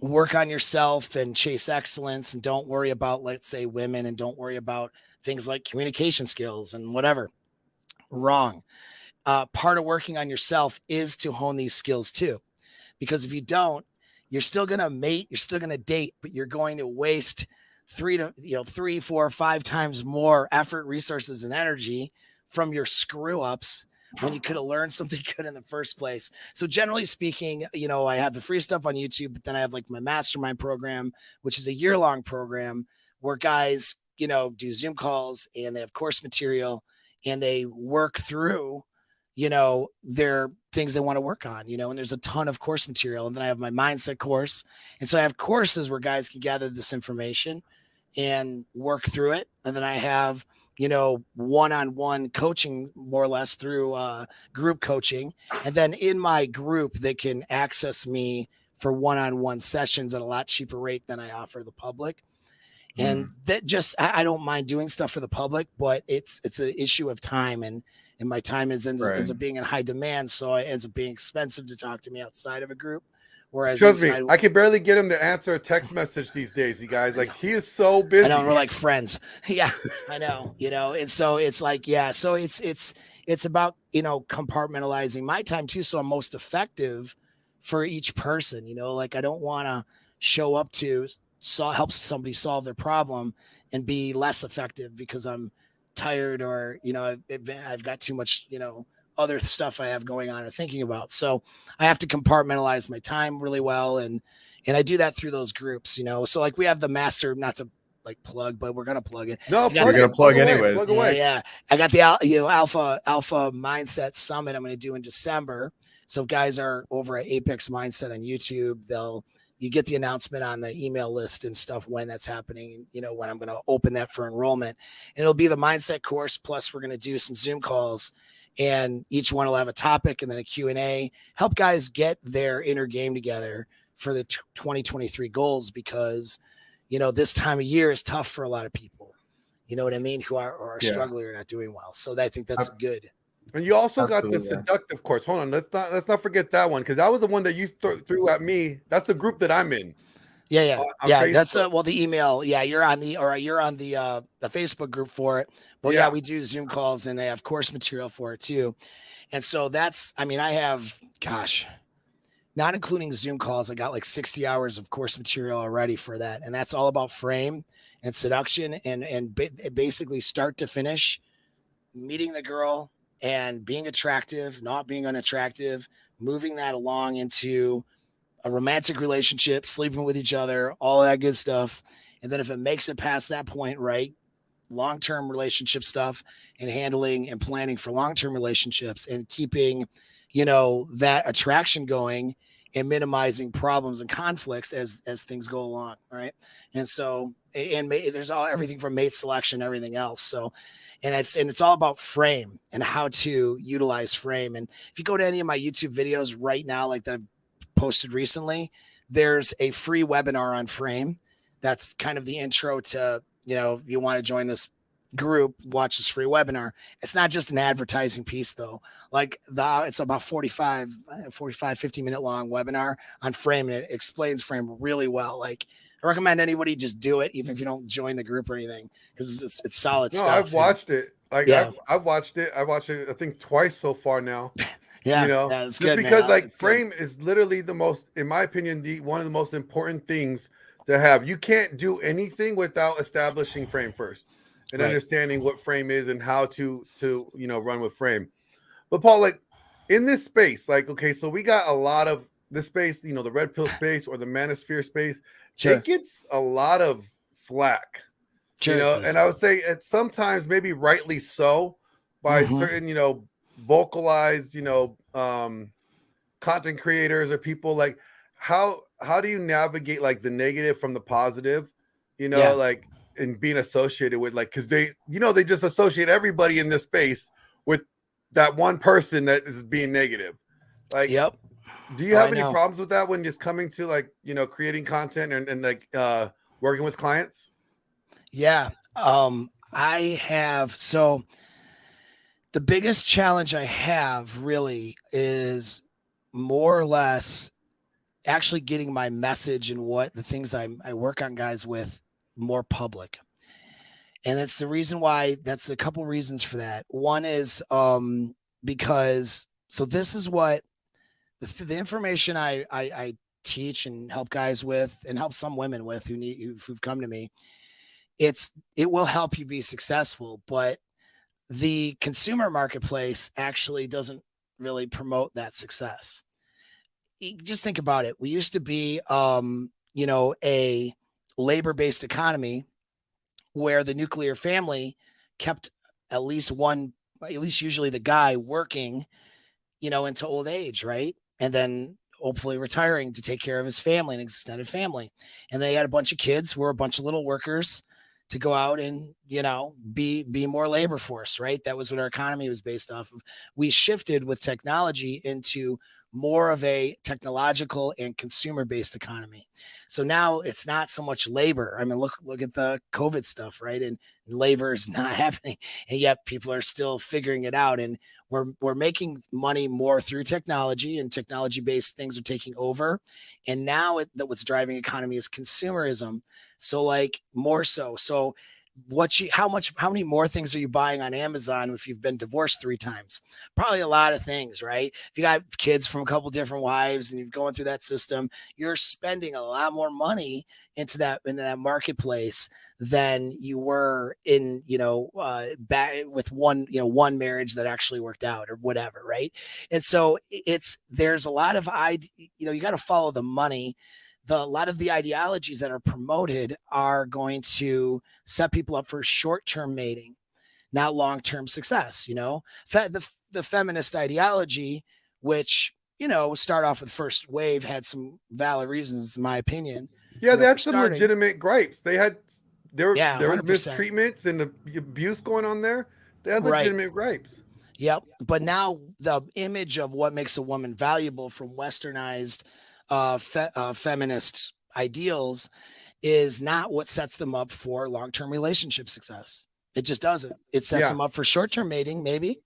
work on yourself and chase excellence and don't worry about, let's say, women, and don't worry about things like communication skills and whatever. Wrong. Part of working on yourself is to hone these skills too. Because if you don't, you're still going to mate, you're still going to date, but you're going to waste 3, 4, 5 times more effort, resources, and energy from your screw ups when you could have learned something good in the first place. So generally speaking, I have the free stuff on YouTube, but then I have like my mastermind program, which is a year-long program where guys, do Zoom calls and they have course material and they work through, their things they want to work on, and there's a ton of course material. And then I have my mindset course. And so I have courses where guys can gather this information and work through it. And then I have, one-on-one coaching more or less through group coaching. And then in my group, they can access me for one-on-one sessions at a lot cheaper rate than I offer the public. And that just, I don't mind doing stuff for the public, but it's an issue of time. And my time ends up being in high demand. So it ends up being expensive to talk to me outside of a group. Whereas trust me, I can barely get him to answer a text message these days, you guys. Like, he is so busy. I know, we're like friends. Yeah, I know, and so it's like, yeah, so it's about, compartmentalizing my time too. So I'm most effective for each person, like I don't want to show up to help somebody solve their problem and be less effective because I'm tired or, I've got too much, other stuff I have going on or thinking about. So I have to compartmentalize my time really well. And I do that through those groups, So like we have the master, not to like plug, but we're going to plug it. No, we're going to plug anyway. Plug away. Yeah. I got the Alpha Mindset Summit I'm going to do in December. So if guys are over at Apex Mindset on YouTube, you get the announcement on the email list and stuff when that's happening, when I'm going to open that for enrollment. And it'll be the mindset course. Plus we're going to do some Zoom calls. And each one will have a topic and then a Q&A, help guys get their inner game together for the 2023 goals, because, this time of year is tough for a lot of people, you know what I mean, who are struggling or not doing well. So I think that's good. And you also got the seductive course. Hold on. Let's not forget that one, because that was the one that you threw at me. That's the group that I'm in. Yeah. That's the email. Yeah. You're on the Facebook group for it, but yeah, we do Zoom calls and they have course material for it too. And so I have, not including Zoom calls, I got like 60 hours of course material already for that. And that's all about frame and seduction and basically start to finish, meeting the girl and being attractive, not being unattractive, moving that along into a romantic relationship, sleeping with each other, all that good stuff. And then if it makes it past that point, right, long-term relationship stuff and handling and planning for long-term relationships and keeping, that attraction going and minimizing problems and conflicts as things go along, right? And so, and there's everything from mate selection, everything else. So, and it's all about frame and how to utilize frame. And if you go to any of my YouTube videos right now, like that I've posted recently, there's a free webinar on frame. That's kind of the intro to, you want to join this group, watch this free webinar. It's not just an advertising piece though. Like it's about 50 minute long webinar on frame, and it explains frame really well. Like I recommend anybody just do it, even if you don't join the group or anything, because it's solid stuff. I've watched it. Like I've watched it. I watched it, I think, twice so far now. Yeah, it's good, because man. Frame is literally the most, in my opinion, one of the most important things to have. You can't do anything without establishing frame first and understanding what frame is and how to run with frame. But Paul, like in this space, like, okay, so we got a lot of this space, the red pill space or the manosphere space. Sure. It gets a lot of flack, and I would say it's sometimes maybe rightly so by certain, vocalized, content creators or people. Like how do you navigate like the negative from the positive, like, and being associated with, like, because they just associate everybody in this space with that one person that is being negative. Like, yep. Do you have any problems with that when just coming to like, creating content and like working with clients? Yeah. I have. So the biggest challenge I have really is more or less actually getting my message and what the things I work on guys with more public. And that's the reason why. That's a couple reasons for that. One is because, so this is what the information I teach and help guys with, and help some women with who've come to me. It will help you be successful, but the consumer marketplace actually doesn't really promote that success. Just think about it. We used to be, a labor-based economy where the nuclear family kept at least usually the guy working, into old age, right? And then hopefully retiring to take care of his family and extended family. And they had a bunch of kids who were a bunch of little workers to go out and, be more labor force, right? That was what our economy was based off of. We shifted with technology into more of a technological and consumer-based economy. So now it's not so much labor. I mean, look at the COVID stuff, right? And labor is not happening, and yet people are still figuring it out. And we're making money more through technology, and technology-based things are taking over. And now what's driving economy is consumerism. So like more so. So how many more things are you buying on Amazon if you've been divorced 3 times? Probably a lot of things, right? If you got kids from a couple different wives and you're going through that system, you're spending a lot more money into that marketplace than you were in, back with one marriage that actually worked out or whatever, right? And so there's a lot of you got to follow the money. A lot of the ideologies that are promoted are going to set people up for short-term mating, not long-term success. The feminist ideology, which, start off with first wave, had some valid reasons, in my opinion. Yeah, they had some legitimate gripes. There was mistreatments and abuse going on there. They had legitimate gripes. Yep. But now the image of what makes a woman valuable from westernized feminist ideals is not what sets them up for long-term relationship success. It just doesn't. It sets them up for short-term mating, maybe,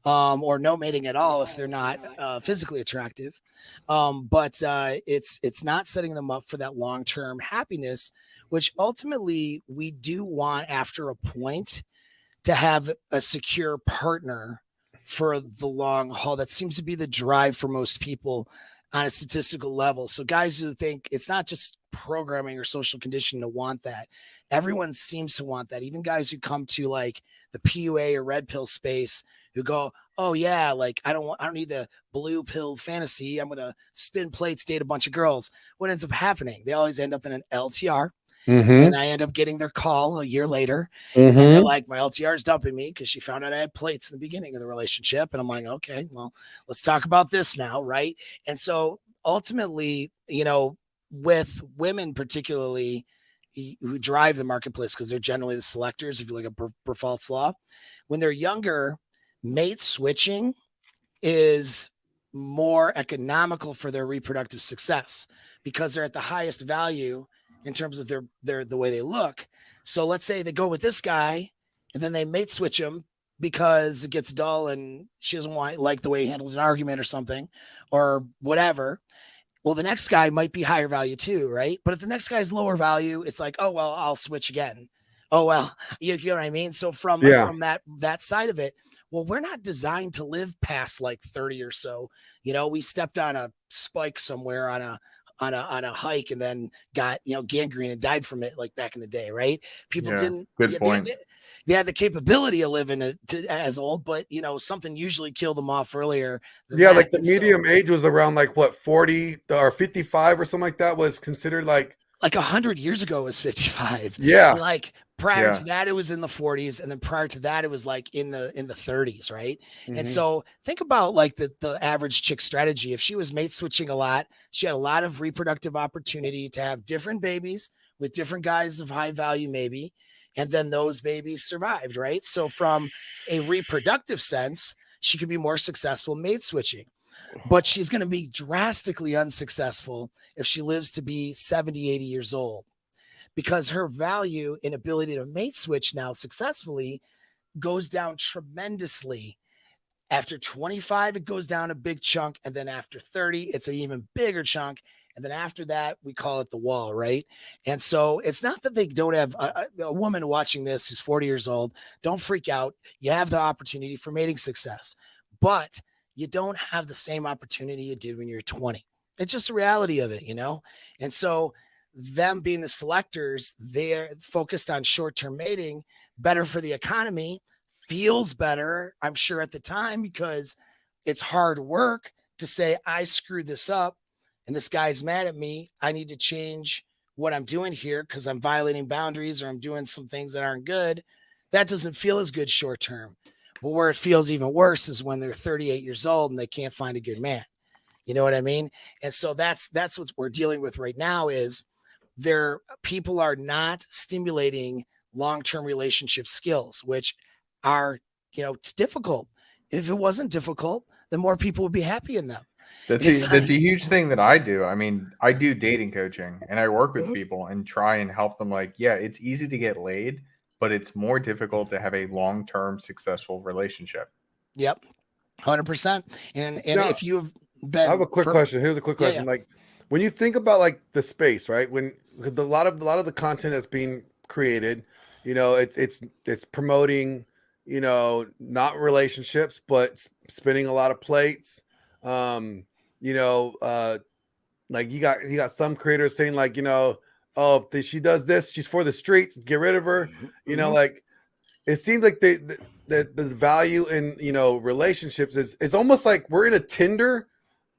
or no mating at all if they're not physically attractive. But it's not setting them up for that long-term happiness, which ultimately we do want after a point to have a secure partner for the long haul. That seems to be the drive for most people on a statistical level. So guys who think it's not just programming or social conditioning to want that, everyone seems to want that. Even guys who come to like the PUA or red pill space who go, oh yeah, like I don't need the blue pill fantasy. I'm going to spin plates, date a bunch of girls. What ends up happening? They always end up in an LTR. And I end up getting their call a year later. And they're like, my LTR is dumping me because she found out I had plates in the beginning of the relationship. And I'm like, okay, well, let's talk about this now. Right. And so ultimately, with women particularly who drive the marketplace, because they're generally the selectors, if you look at Berfalt's law, when they're younger, mate switching is more economical for their reproductive success because they're at the highest value in terms of the way they look. So let's say they go with this guy and then they mate switch him because it gets dull and she doesn't like the way he handles an argument or something or whatever. Well, the next guy might be higher value too, right? But if the next guy's lower value, it's like, oh, well, I'll switch again. Oh, well, you know what I mean? So from that side of it, well, we're not designed to live past like 30 or so. We stepped on a spike somewhere on a hike and then got, gangrene and died from it like back in the day, right? People didn't. Good point. They had the capability of living as old, but something usually killed them off earlier. Like the medium age was around like what 40 or 55 or something like that was considered like 100 years ago it was 55. Yeah. And like prior to that, it was in the 40s. And then prior to that, it was like in the 30s. Right. Mm-hmm. And so think about like the average chick strategy. If she was mate switching a lot, she had a lot of reproductive opportunity to have different babies with different guys of high value, maybe. And then those babies survived, right? So from a reproductive sense, she could be more successful mate switching, but she's going to be drastically unsuccessful if she lives to be 70, 80 years old, because her value and ability to mate switch now successfully goes down tremendously. After 25, it goes down a big chunk. And then after 30, it's an even bigger chunk. And then after that, we call it the wall, right? And so it's not that they don't have a woman watching this who's 40 years old. Don't freak out. You have the opportunity for mating success, but you don't have the same opportunity you did when you're 20. It's just the reality of it, And so them being the selectors, they're focused on short-term mating, better for the economy, feels better, I'm sure, at the time, because it's hard work to say, I screwed this up and this guy's mad at me. I need to change what I'm doing here because I'm violating boundaries or I'm doing some things that aren't good. That doesn't feel as good short term. But where it feels even worse is when they're 38 years old and they can't find a good man. You know what I mean? And so that's what we're dealing with right now is people are not stimulating long-term relationship skills, which are, it's difficult. If it wasn't difficult, then more people would be happy in them. That's a huge thing that I do. I mean, I do dating coaching and I work with people and try and help them. Like, yeah, it's easy to get laid, but it's more difficult to have a long-term successul relationship. Yep. 100%. And if you've been, I have a quick question. Here's a quick question. Like when you think about like the space, right? When a lot of the content that's being created, it's promoting, not relationships, but spinning a lot of plates. Like you got some creators saying like, oh, if she does this, she's for the streets, get rid of her. Like it seems like the value in, relationships it's almost like we're in a Tinder.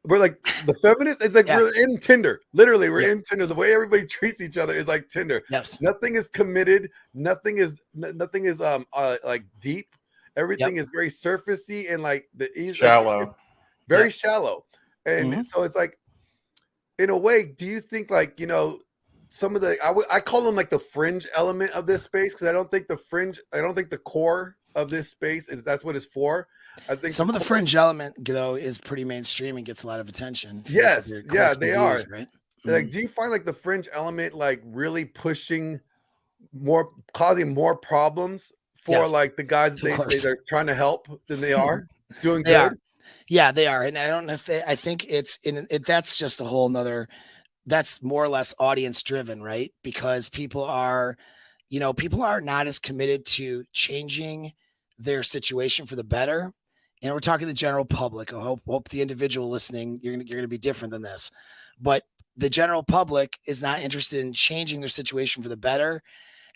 We're like the feminists. It's like we're in Tinder. Literally, we're in Tinder. The way everybody treats each other is like Tinder. Yes. Nothing is committed. Nothing is like deep. Everything is very surfacey and like shallow. Very shallow. And so it's like, in a way, do you think like, some of the, I call them like the fringe element of this space, because I don't think the core of this space that's what it's for. I think some of the fringe element though is pretty mainstream and gets a lot of attention. Yes. Yeah, they are. Right? Like, do you find like the fringe element like really causing more problems for like the guys they're trying to help than they are doing good? Yeah, they are. And I don't know if I think that's just a whole nother, that's more or less audience driven, right? Because people are not as committed to changing their situation for the better. And we're talking the general public. I hope the individual listening, you're going to be different than this, but the general public is not interested in changing their situation for the better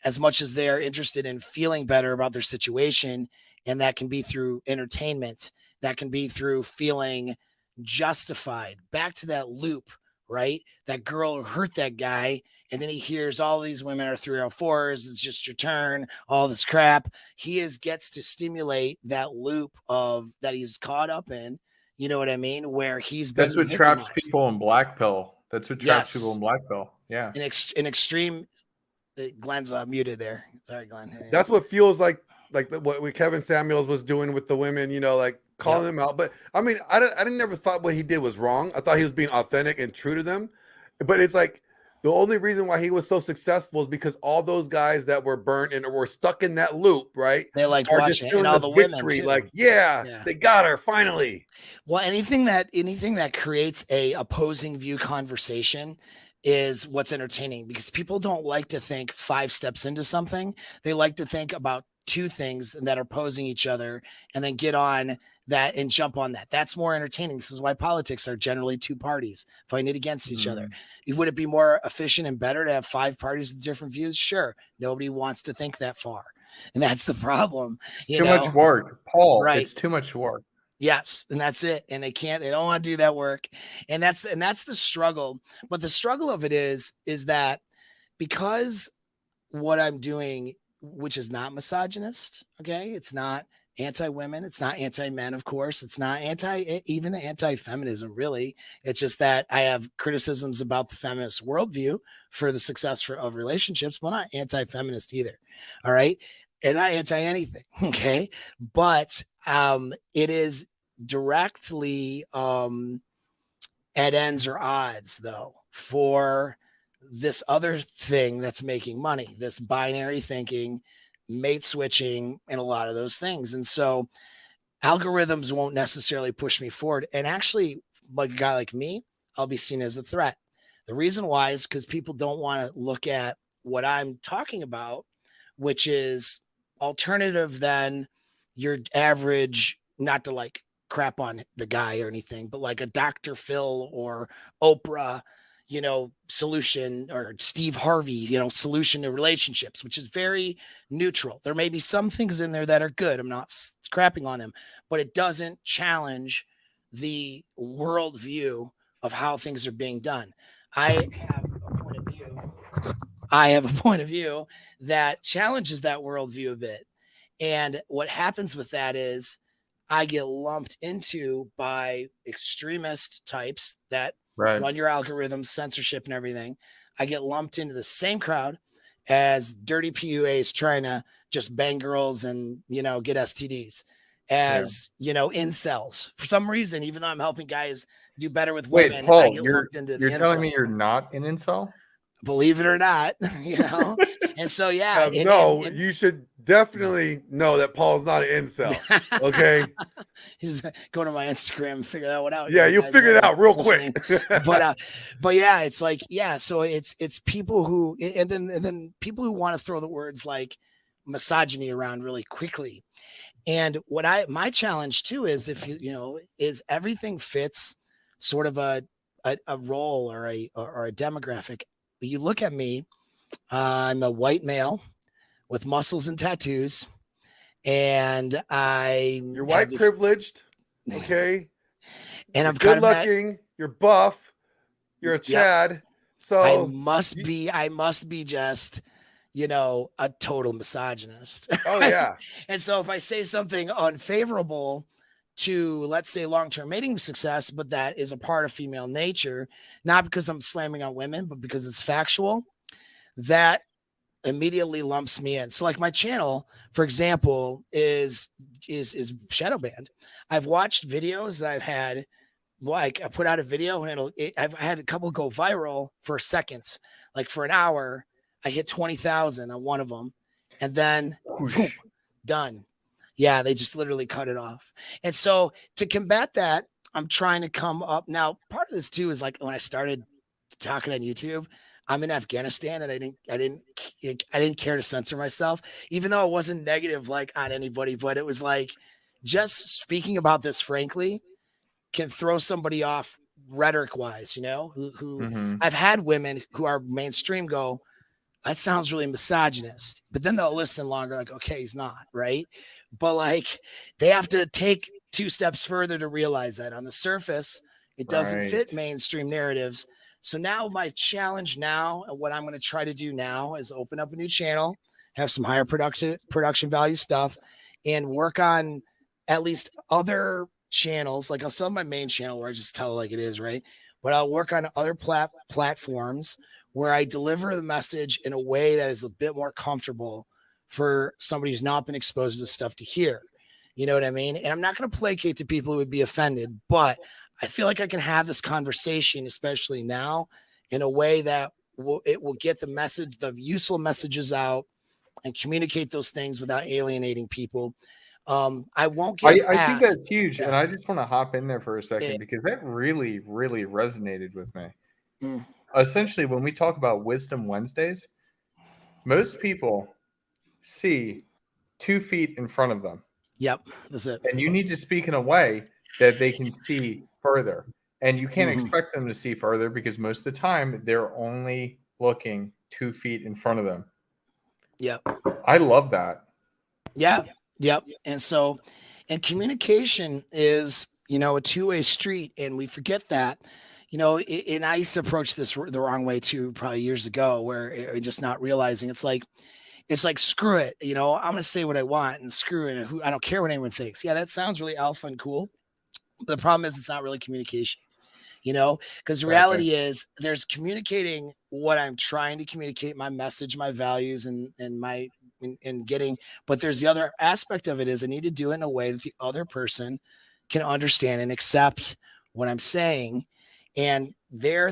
as much as they're interested in feeling better about their situation. And that can be through entertainment. That can be through feeling justified. Back to that loop, right? That girl who hurt that guy, and then he hears all these women are 304s. It's just your turn. All this crap. He gets to stimulate that loop of that he's caught up in, You know what I mean? Where he's been That's what traps people in black pill. That's what traps people in black pill. Yeah. In extreme. Glenn's muted there. Sorry, Glenn. That's what feels like what Kevin Samuels was doing with the women, you know, like calling them out. But I mean, I didn't never thought what he did was wrong. I thought he was being authentic and true to them. But it's like the only reason why he was so successful is because all those guys that were burnt and were stuck in that loop, right? They like watching it, and all the women too. Like, yeah, they got her finally. Well, anything that creates a opposing view conversation is what's entertaining, because people don't like to think 5 steps into something. They like to think about 2 things that are opposing each other and then get on that and jump on that. That's more entertaining. This is why politics are generally 2 parties fighting against each other. Would it be more efficient and better to have 5 parties with different views? Sure. Nobody wants to think that far. And that's the problem. It's too much work, Paul. Right. It's too much work. Yes, and that's it. And they don't want to do that work. And that's the struggle. But the struggle of it is that because what I'm doing, which is not misogynist, okay? It's not anti-women, it's not anti-men, of course. It's not even anti-feminism, really. It's just that I have criticisms about the feminist worldview for the success of relationships, but not anti-feminist either. All right. And not anti-anything. Okay. But it is directly at ends or odds, though, for this other thing that's making money, this binary thinking, mate switching, and a lot of those things. And so algorithms won't necessarily push me forward. And actually, like a guy like me, I'll be seen as a threat. The reason why is because people don't want to look at what I'm talking about, which is alternative than your average, not to like crap on the guy or anything, but like a Dr. Phil or Oprah, you know, solution, or Steve Harvey, you know, solution to relationships, which is very neutral. There may be some things in there that are good. I'm not crapping on them, but it doesn't challenge the worldview of how things are being done. I have a point of view that challenges that worldview a bit. And what happens with that is I get lumped into by extremist types that run your algorithms, censorship and everything. I get lumped into the same crowd as dirty PUAs trying to just bang girls and, you know, get STDs, as, you know, incels. For some reason, even though I'm helping guys do better with women, Wait, Paul, I get lumped into the incel. You're telling me you're not an incel? Believe it or not, you know? And so, yeah. You should definitely know that Paul's not an incel. Okay. He's going to my Instagram and figure that one out. Yeah, you'll figure it out real quick. but yeah, it's like, yeah. So it's people who, and then people who want to throw the words like misogyny around really quickly. And my challenge too is, if is everything fits sort of a role or a demographic. You look at me, I'm a white male with muscles and tattoos, and you're white privileged, okay? And I'm good looking. You're buff. You're a Chad. Yep. So I must be just, you know, a total misogynist. Oh yeah. And so if I say something unfavorable to, let's say, long-term mating success, but that is a part of female nature, not because I'm slamming on women, but because it's factual, that immediately lumps me in. So like my channel, for example, is shadow banned. I've watched videos that I've had, like I put out a video and I've had a couple go viral for seconds, like for an hour, I hit 20,000 on one of them, and then boom, done. Yeah, they just literally cut it off. And so to combat that, I'm trying to come up. Now, part of this too is like when I started talking on YouTube, I'm in Afghanistan and I didn't care to censor myself, even though it wasn't negative like on anybody, but it was like just speaking about this frankly can throw somebody off rhetoric wise, you know, who I've had women who are mainstream go, that sounds really misogynist, but then they'll listen longer, like, okay, he's not, right? But like they have to take 2 steps further to realize that on the surface, it doesn't fit mainstream narratives. So now my challenge now, and what I'm going to try to do now, is open up a new channel, have some higher production value stuff, and work on at least other channels. Like I'll sell my main channel where I just tell it like it is, right? But I'll work on other platforms where I deliver the message in a way that is a bit more comfortable for somebody who's not been exposed to this stuff to hear. You know what I mean? And I'm not going to placate to people who would be offended, but I feel like I can have this conversation, especially now, in a way that it will get the message, the useful messages out, and communicate those things without alienating people. I won't get I think that's huge. Yeah. And I just want to hop in there for a second because that really, really resonated with me. Essentially, when we talk about Wisdom Wednesdays, most people see 2 feet in front of them. Yep, that's it. And you need to speak in a way that they can see further. And you can't expect them to see further because most of the time they're only looking 2 feet in front of them. Yep. I love that. Yeah. Yep. And so, and communication is, you know, a two-way street, and we forget that. You know, and I used to approach this the wrong way too, probably years ago, where just not realizing it's like screw it, you know, I'm gonna say what I want and screw it. I don't care what anyone thinks. Yeah, that sounds really alpha and cool. But the problem is it's not really communication, you know, because the reality is there's communicating what I'm trying to communicate, my message, my values, and my and getting. But there's the other aspect of it is I need to do it in a way that the other person can understand and accept what I'm saying. And their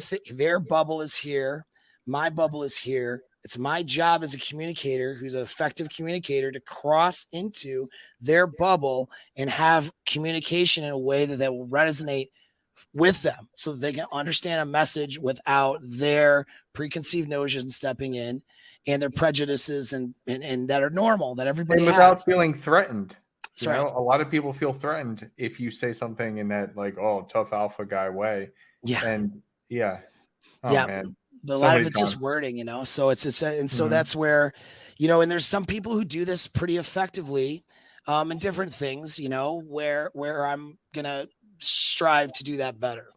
bubble is here. My bubble is here. It's my job as a communicator who's an effective communicator to cross into their bubble and have communication in a way that will resonate with them so that they can understand a message without their preconceived notions stepping in and their prejudices and that are normal that everybody and without has. Feeling threatened. You Sorry. know, a lot of people feel threatened if you say something in that like, oh, tough alpha guy way. Yeah. And yeah. Oh, yeah. Man. But a lot of it's just wording, you know, so and so that's where, you know, and there's some people who do this pretty effectively in different things, you know, where I'm going to strive to do that better.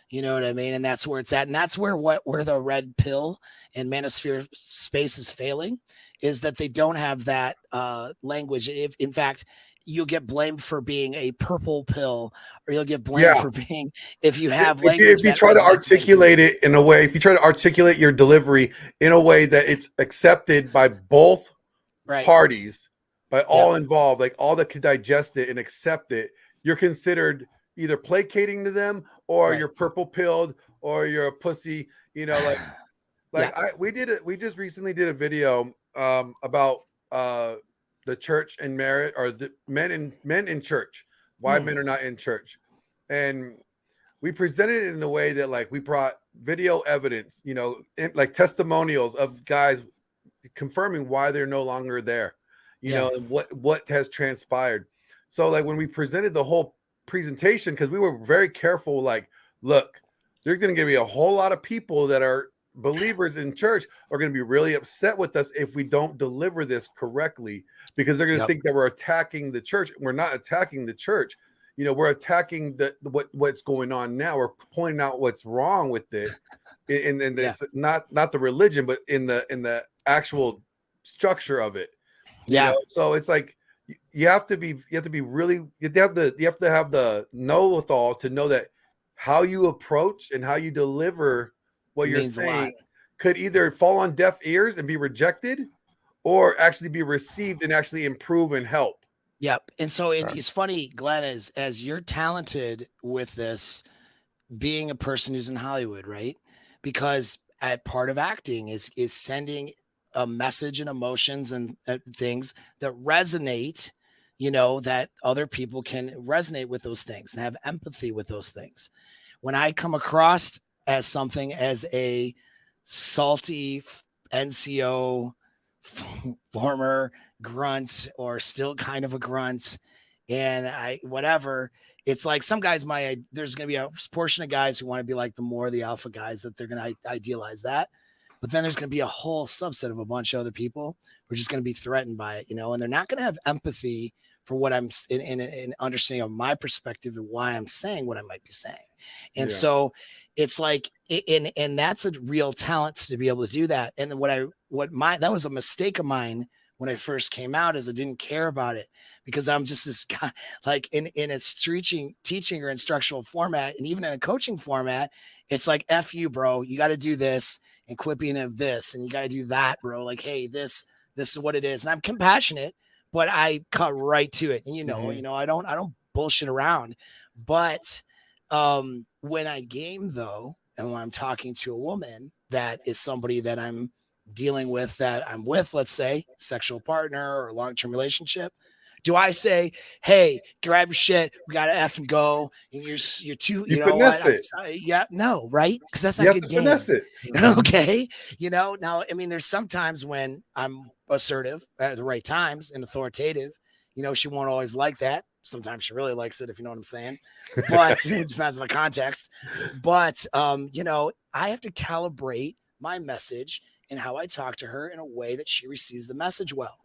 You know what I mean? And that's where it's at. And that's where the red pill and manosphere space is failing is that they don't have that language. If in fact, you'll get blamed for being a purple pill, or you'll get blamed for being if you have language. If you try to articulate it in a way, if you try to articulate your delivery in a way that it's accepted by both parties, by all involved, like all that could digest it and accept it, you're considered either placating to them or you're purple pilled or you're a pussy, you know, we just recently did a video about the church and merit, or the men in church, why men are not in church. And we presented it in the way that like we brought video evidence, you know, like testimonials of guys confirming why they're no longer there, you know, and what has transpired. So like when we presented the whole presentation, because we were very careful, like, look, there's going to be a whole lot of people that are believers in church are going to be really upset with us if we don't deliver this correctly, because they're going to think that we're attacking the church. We're not attacking the church. You know, we're attacking what's going on now. We're pointing out what's wrong with it. And it's not the religion, but in the actual structure of it. You know? So it's like, you have to have the know-withal to know that how you approach and how you deliver what you're saying could either fall on deaf ears and be rejected, or actually be received and actually improve and help. Yep. And so it's funny, Glenn, as you're talented with this, being a person who's in Hollywood, right? Because part of acting is sending a message and emotions and things that resonate, you know, that other people can resonate with those things and have empathy with those things. When I come across as something as a salty NCO former grunt, or still kind of a grunt, and it's like some guys there's going to be a portion of guys who want to be like the alpha guys, that they're going to idealize that. But then there's going to be a whole subset of a bunch of other people who are just going to be threatened by it, you know, and they're not going to have empathy for what I'm in understanding of my perspective and why I'm saying what I might be saying. And so it's like, and that's a real talent to be able to do that. And that was a mistake of mine when I first came out is I didn't care about it because I'm just this guy, like in a teaching or instructional format. And even in a coaching format, it's like, F you, bro, you got to do this and quit being of this. And you got to do that, bro. Like, hey, this is what it is. And I'm compassionate, but I cut right to it. And, I don't bullshit around, but, when I game though, and when I'm talking to a woman that is somebody that I'm dealing with, that I'm with, let's say sexual partner or long-term relationship, do I say, hey, grab your shit, we gotta F and go, and you're too, you know what? Yeah, no, right? Because that's not good game. It. Okay. Now, I mean, there's sometimes when I'm assertive at the right times and authoritative, she won't always like that. Sometimes she really likes it, if you know what I'm saying, but it depends on the context. But, I have to calibrate my message and how I talk to her in a way that she receives the message well.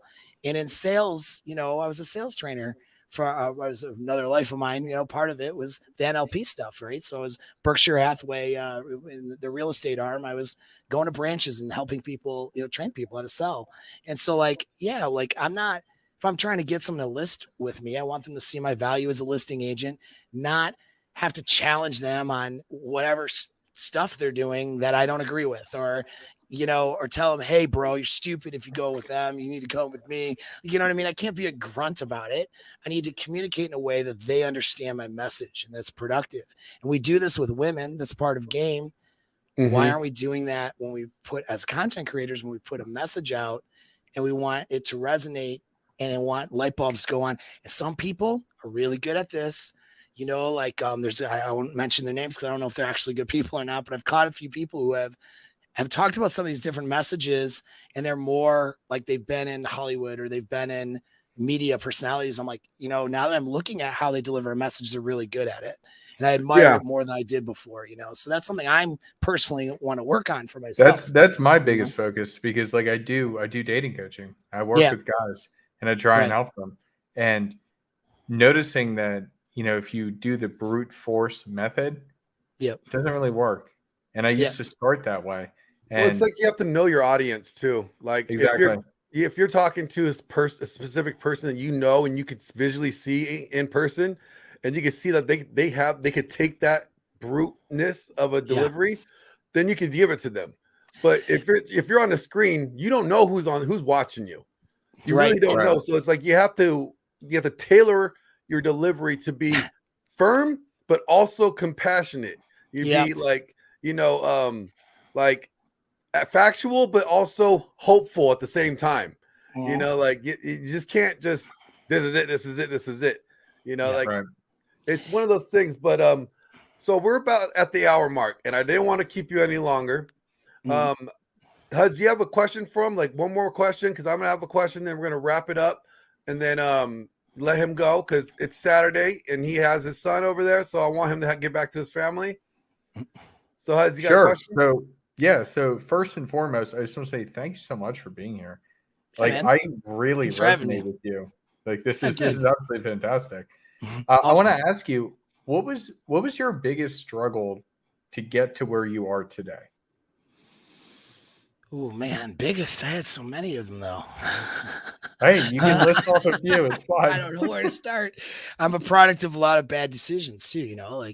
And in sales, I was a sales trainer for was another life of mine. Part of it was the NLP stuff, right? So as Berkshire Hathaway, in the real estate arm, I was going to branches and helping people, train people how to sell. And so if I'm trying to get someone to list with me, I want them to see my value as a listing agent, not have to challenge them on whatever stuff they're doing that I don't agree with, or tell them, hey, bro, you're stupid if you go with them. You need to go with me. You know what I mean? I can't be a grunt about it. I need to communicate in a way that they understand my message and that's productive. And we do this with women. That's part of game. Mm-hmm. Why aren't we doing that when we as content creators, when we put a message out and we want it to resonate and I want light bulbs to go on? And some people are really good at this. I won't mention their names because I don't know if they're actually good people or not, but I've caught a few people who have talked about some of these different messages and they're more like they've been in Hollywood or they've been in media personalities. I'm like, now that I'm looking at how they deliver a message, they're really good at it. And I admire it more than I did before, so that's something I'm personally want to work on for myself. That's my biggest focus because I do dating coaching. I work with guys and I try and help them, and noticing that, if you do the brute force method, it doesn't really work. And I used to start that way. And it's like you have to know your audience too. Like exactly. If you're talking to a specific person that and you could visually see in person, and you can see that they could take that bruteness of a delivery, then you could give it to them. But if you're on the screen, you don't know who's watching you. You really don't know. So it's like you have to tailor your delivery to be firm, but also compassionate. You be like factual, but also hopeful at the same time. You just can't just, this is it. It's one of those things, but so we're about at the hour mark and I didn't want to keep you any longer. Huz, do you have a question for him? Like one more question? Cause I'm gonna have a question, then we're gonna wrap it up and then let him go because it's Saturday and he has his son over there. So I want him to get back to his family. So Huz, you got a question? So first and foremost, I just want to say thank you so much for being here. I really resonate with you. This is absolutely fantastic. Awesome. I want to ask you, what was your biggest struggle to get to where you are today? Oh man, biggest. I had so many of them though. Hey, you can list off a few. It's fine. I don't know where to start. I'm a product of a lot of bad decisions too. Really,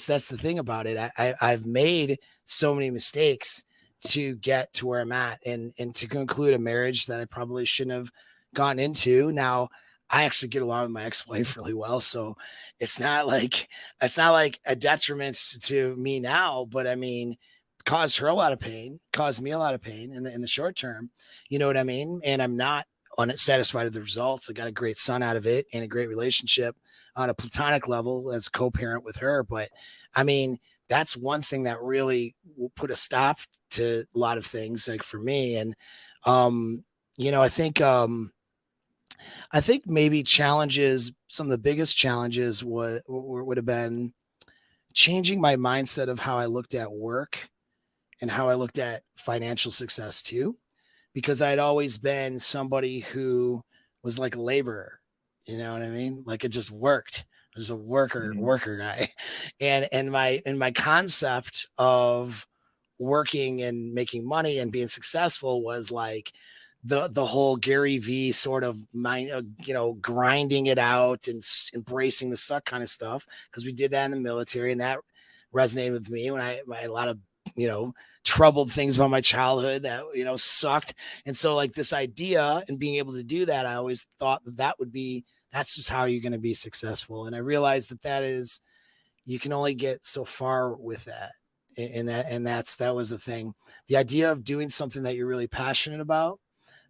that's the thing about it. I've made so many mistakes to get to where I'm at and to conclude a marriage that I probably shouldn't have gone into. Now, I actually get along with my ex-wife really well, so it's not like a detriment to me now. But caused her a lot of pain, caused me a lot of pain in the short term. You know what I mean? And I'm not unsatisfied with the results. I got a great son out of it and a great relationship on a platonic level as a co-parent with her. But that's one thing that really will put a stop to a lot of things for me. And, I think maybe challenges, some of the biggest challenges would have been changing my mindset of how I looked at work and how I looked at financial success too, because I'd always been somebody who was like a laborer, you know what I mean? Like it just worked. I was a worker guy. And my concept of working and making money and being successful was like the whole Gary V sort of mind, grinding it out and embracing the suck kind of stuff. Cause we did that in the military, and that resonated with me when I had a lot of, troubled things about my childhood that, sucked. And so like this idea and being able to do that, I always thought that's just how you're going to be successful. And I realized that you can only get so far with that. And that was the thing. The idea of doing something that you're really passionate about,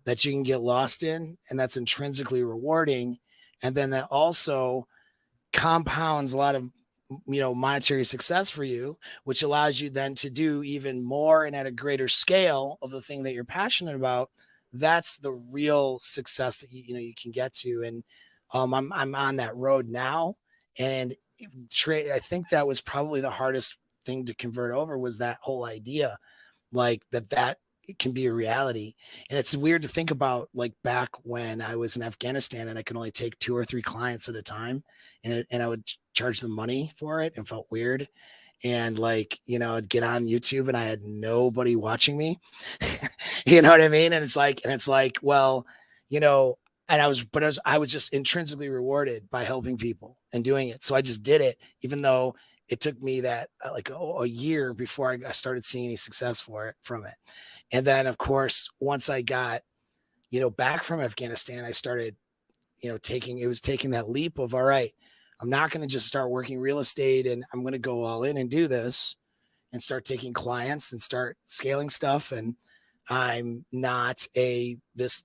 that you can get lost in, and that's intrinsically rewarding. And then that also compounds a lot of, monetary success for you, which allows you then to do even more and at a greater scale of the thing that you're passionate about. That's the real success that you can get to. And I'm on that road now. And I think that was probably the hardest thing to convert over, was that whole idea, like that it can be a reality. And it's weird to think about, like back when I was in Afghanistan and I could only take 2 or 3 clients at a time, and I would charge them money for it, and felt weird. And like, I'd get on YouTube and I had nobody watching me. You know what I mean? And it's like, well, and I was just intrinsically rewarded by helping people and doing it. So I just did it, even though it took me that a year before I started seeing any success from it. And then of course, once I got, back from Afghanistan, I started, taking that leap of, all right, I'm not going to just start working real estate and I'm going to go all in and do this and start taking clients and start scaling stuff. And I'm not this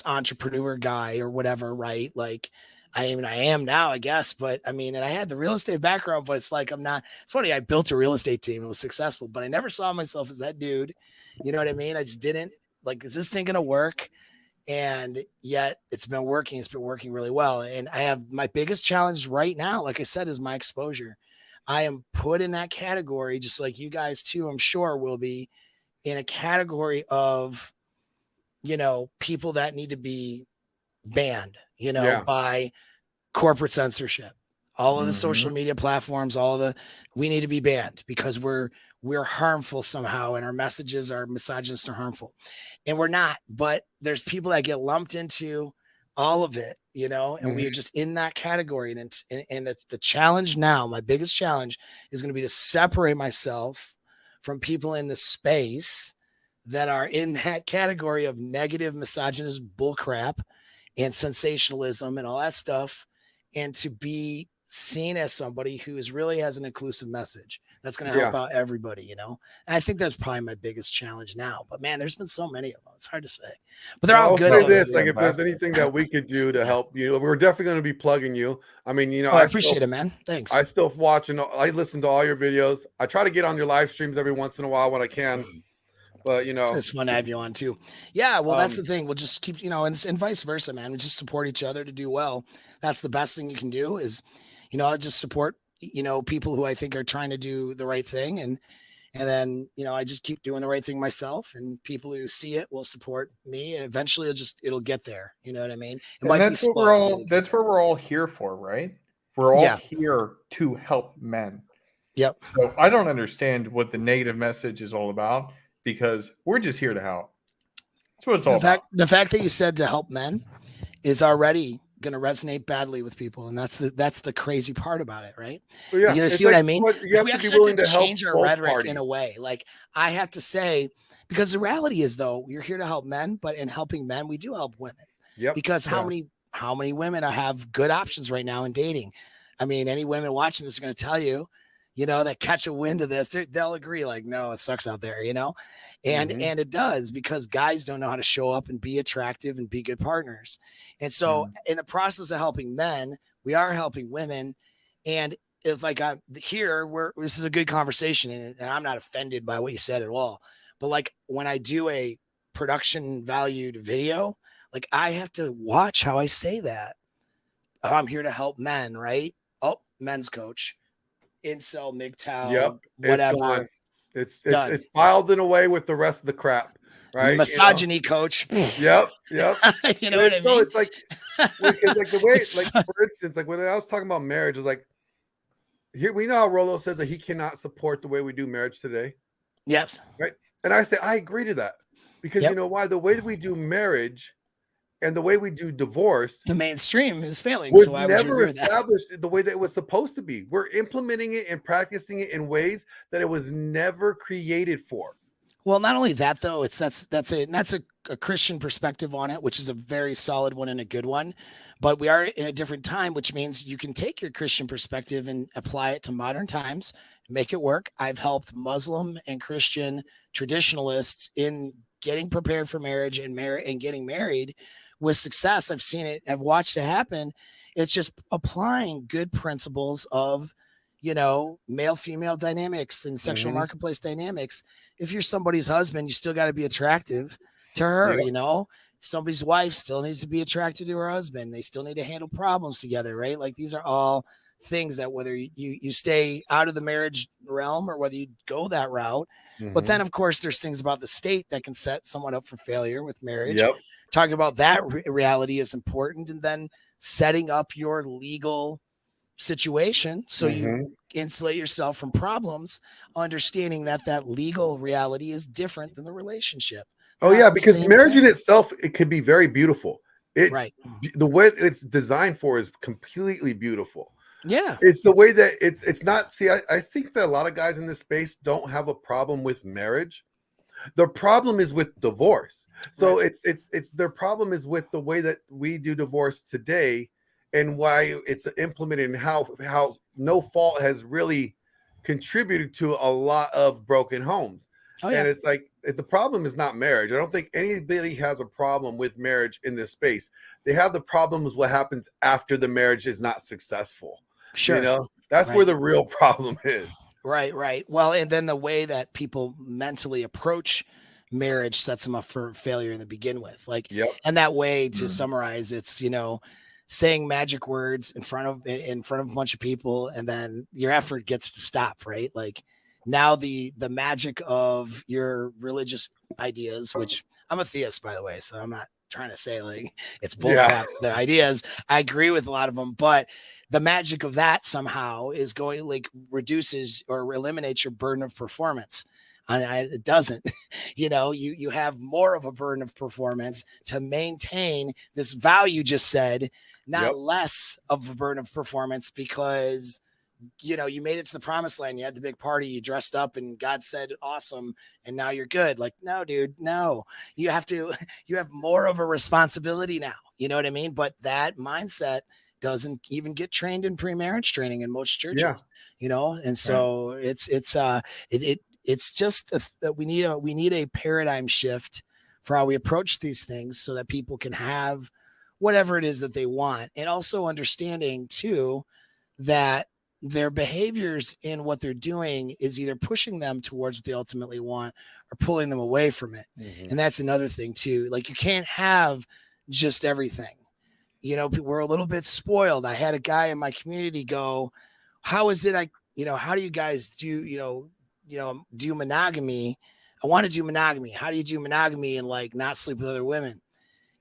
entrepreneur guy or whatever, right? Like I am now, I guess, but I mean, and I had the real estate background, but it's like, it's funny. I built a real estate team and was successful, but I never saw myself as that dude. You know what I mean? I just didn't is this thing going to work? And yet it's been working. It's been working really well. And I have my biggest challenge right now, like I said, is my exposure. I am put in that category, just like you guys too, I'm sure will be, in a category of, people that need to be banned, by corporate censorship, all of the social media platforms, we need to be banned because we're harmful somehow. And our messages are misogynist or harmful, and we're not, but there's people that get lumped into all of it, and we are just in that category. And it's the challenge now. My biggest challenge is going to be to separate myself from people in the space that are in that category of negative misogynist bullcrap and sensationalism and all that stuff, and to be seen as somebody who really has an inclusive message that's going to help out everybody, And I think that's probably my biggest challenge now. But man, there's been so many of them. It's hard to say, but they're all good. I'll say this, like if there's anything that we could do to help you, we're definitely going to be plugging you. I mean, I appreciate it, man. Thanks. I still watch and I listen to all your videos. I try to get on your live streams every once in a while when I can. But it's fun to have you on too. Yeah, well, that's the thing. We'll just keep, and vice versa, man. We just support each other to do well. That's the best thing you can do is, I just support, people who I think are trying to do the right thing, and then I just keep doing the right thing myself, and people who see it will support me, and eventually it'll get there. You know what I mean? That's what we're all here for, right? We're all here to help men. Yep. So I don't understand what the negative message is all about, because we're just here to help. That's what it's all about. The fact that you said to help men is already going to resonate badly with people, and that's the crazy part about it, right? Well, yeah. You see what I mean? We actually have to change our rhetoric in a way. Like I have to say, because the reality is, though, you're here to help men, but in helping men, we do help women. Yep. Because how many women have good options right now in dating? I mean, any women watching this are going to tell you, that catch a wind of this, they'll agree, like, no, it sucks out there, and it does, because guys don't know how to show up and be attractive and be good partners. And so in the process of helping men, we are helping women. And if like I'm here, this is a good conversation, and I'm not offended by what you said at all. But like when I do a production valued video, like I have to watch how I say that. Oh, I'm here to help men, right? Oh, men's coach. Incel, MGTOW, whatever. It's filed in a way with the rest of the crap, right? Misogyny coach. Yep. You know what I mean? So it's like, because like the way, like for instance, like when I was talking about marriage, it's like here we know how Rolo says that he cannot support the way we do marriage today. Yes. Right. And I say I agree to that because you know why? The way that we do marriage and the way we do divorce, the mainstream is failing. Was so why never would you established the way that it was supposed to be. We're implementing it and practicing it in ways that it was never created for. Well, not only that though, that's a Christian perspective on it, which is a very solid one and a good one. But we are in a different time, which means you can take your Christian perspective and apply it to modern times, make it work. I've helped Muslim and Christian traditionalists in getting prepared for marriage and getting married with success. I've seen it. I've watched it happen. It's just applying good principles of, male-female dynamics and sexual marketplace dynamics. If you're somebody's husband, you still got to be attractive to her, somebody's wife still needs to be attracted to her husband. They still need to handle problems together, right? Like these are all things that whether you stay out of the marriage realm or whether you go that route. But then, of course, there's things about the state that can set someone up for failure with marriage. Talking about that reality is important. And then setting up your legal situation so you insulate yourself from problems, understanding that legal reality is different than the relationship. Oh yeah, because marriage in itself, it could be very beautiful. It's right. The way it's designed for is completely beautiful. Yeah, it's the way that it's not. See, I think that a lot of guys in this space don't have a problem with marriage. The problem is with divorce. So it's their problem is with the way that we do divorce today and why it's implemented and how no fault has really contributed to a lot of broken homes. Oh, yeah. And it's like the problem is not marriage. I don't think anybody has a problem with marriage in this space. They have the problem with what happens after the marriage is not successful. Sure. That's where the real problem is. Right. Well, and then the way that people mentally approach marriage sets them up for failure in the begin with. And that way, to summarize, it's, saying magic words in front of a bunch of people, and then your effort gets to stop, right? Like now the magic of your religious ideas, which I'm a theist, by the way, so I'm not trying to say like it's bullcrap. The ideas, I agree with a lot of them, but the magic of that somehow is going like reduces or eliminates your burden of performance. And it doesn't, you have more of a burden of performance to maintain this vow you just said, not less of a burden of performance because, you made it to the promised land. You had the big party, you dressed up and God said, awesome. And now you're good. Like, no, dude, no, you have more of a responsibility now. You know what I mean? But that mindset doesn't even get trained in pre-marriage training in most churches, and so it's just that we need a paradigm shift for how we approach these things so that people can have whatever it is that they want. And also understanding too, that their behaviors in what they're doing is either pushing them towards what they ultimately want or pulling them away from it. And that's another thing too. Like you can't have just everything, we're a little bit spoiled. I had a guy in my community go, how is it? How do you guys do, do monogamy? I want to do monogamy. How do you do monogamy and like not sleep with other women?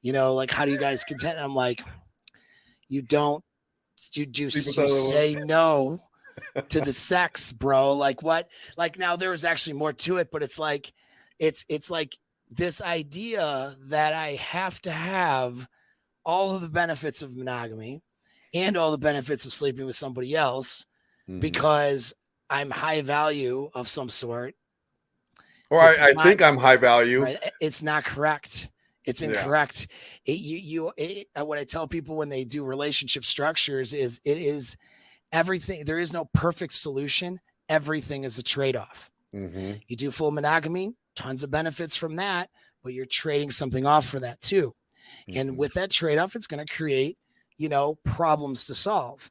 Like how do you guys content? And I'm like, you say no to the sex, bro. Like what? Like now there was actually more to it, but it's like this idea that I have to have all of the benefits of monogamy and all the benefits of sleeping with somebody else because I'm high value of some sort. Or so I think I'm high value. Right? It's not correct. It's incorrect. What I tell people when they do relationship structures is it is everything. There is no perfect solution. Everything is a trade-off. You do full monogamy, tons of benefits from that, but you're trading something off for that too. And with that trade-off, it's going to create, problems to solve.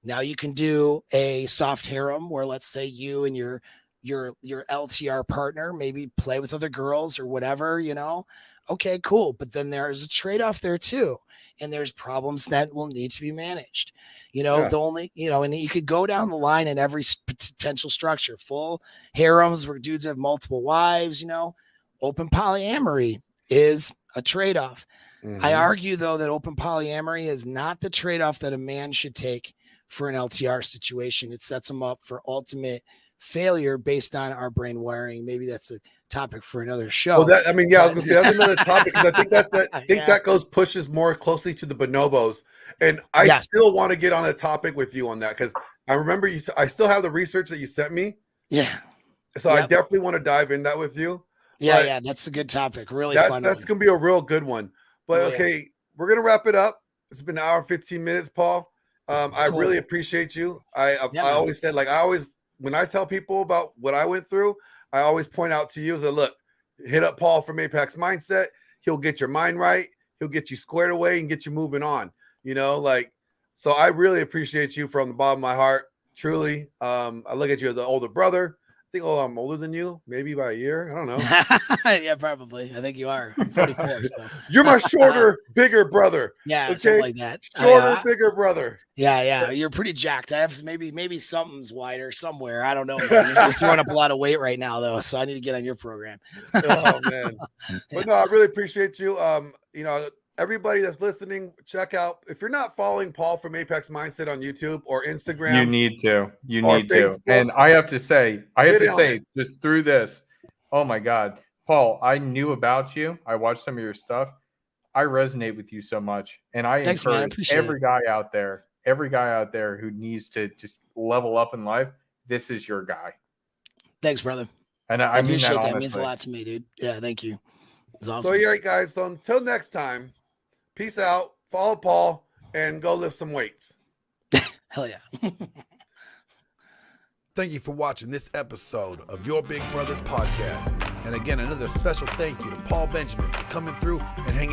Now you can do a soft harem where let's say you and your LTR partner maybe play with other girls or whatever, Okay, cool. But then there's a trade-off there too. And there's problems that will need to be managed. The only, and you could go down the line in every potential structure, full harems where dudes have multiple wives, open polyamory is a trade-off. I argue though that open polyamory is not the trade-off that a man should take for an LTR situation. It sets them up for ultimate failure based on our brain wiring. Maybe that's a topic for another show. Well, I was gonna say that's another topic, because I think that pushes more closely to the bonobos, and I still want to get on a topic with you on that, because I remember I still have the research that you sent me. Yeah. So I definitely want to dive in that with you. Yeah, that's a good topic. Really fun. That's gonna be a real good one. But okay, we're gonna wrap it up. It's been an hour and 15 minutes, Paul. I really appreciate you. I always said, when I tell people about what I went through, I always point out to you that, look, hit up Paul from Apex Mindset. He'll get your mind right. He'll get you squared away and get you moving on. So I really appreciate you from the bottom of my heart. Truly. I look at you as an older brother. I think, I'm older than you, maybe by a year. I don't know. Yeah, probably. I think you are. I'm 44. So. You're my shorter, bigger brother. Yeah, okay? Something like that. Shorter, bigger brother. Yeah. You're pretty jacked. I have maybe something's wider somewhere. I don't know. You're throwing up a lot of weight right now, though, so I need to get on your program. Oh man, but no, I really appreciate you. Everybody that's listening, check out, if you're not following Paul from Apex Mindset on YouTube or Instagram, you need to. And I have to say, just through this, oh my God, Paul, I knew about you. I watched some of your stuff. I resonate with you so much. And I encourage every guy out there who needs to just level up in life. This is your guy. Thanks, brother. And I mean appreciate that It means a lot to me, dude. Yeah, thank you. It's awesome. So, yeah, guys, so until next time, peace out, follow Paul, and go lift some weights. Hell yeah. Thank you for watching this episode of Your Big Brothers Podcast. And again, another special thank you to Paul Benjamin for coming through and hanging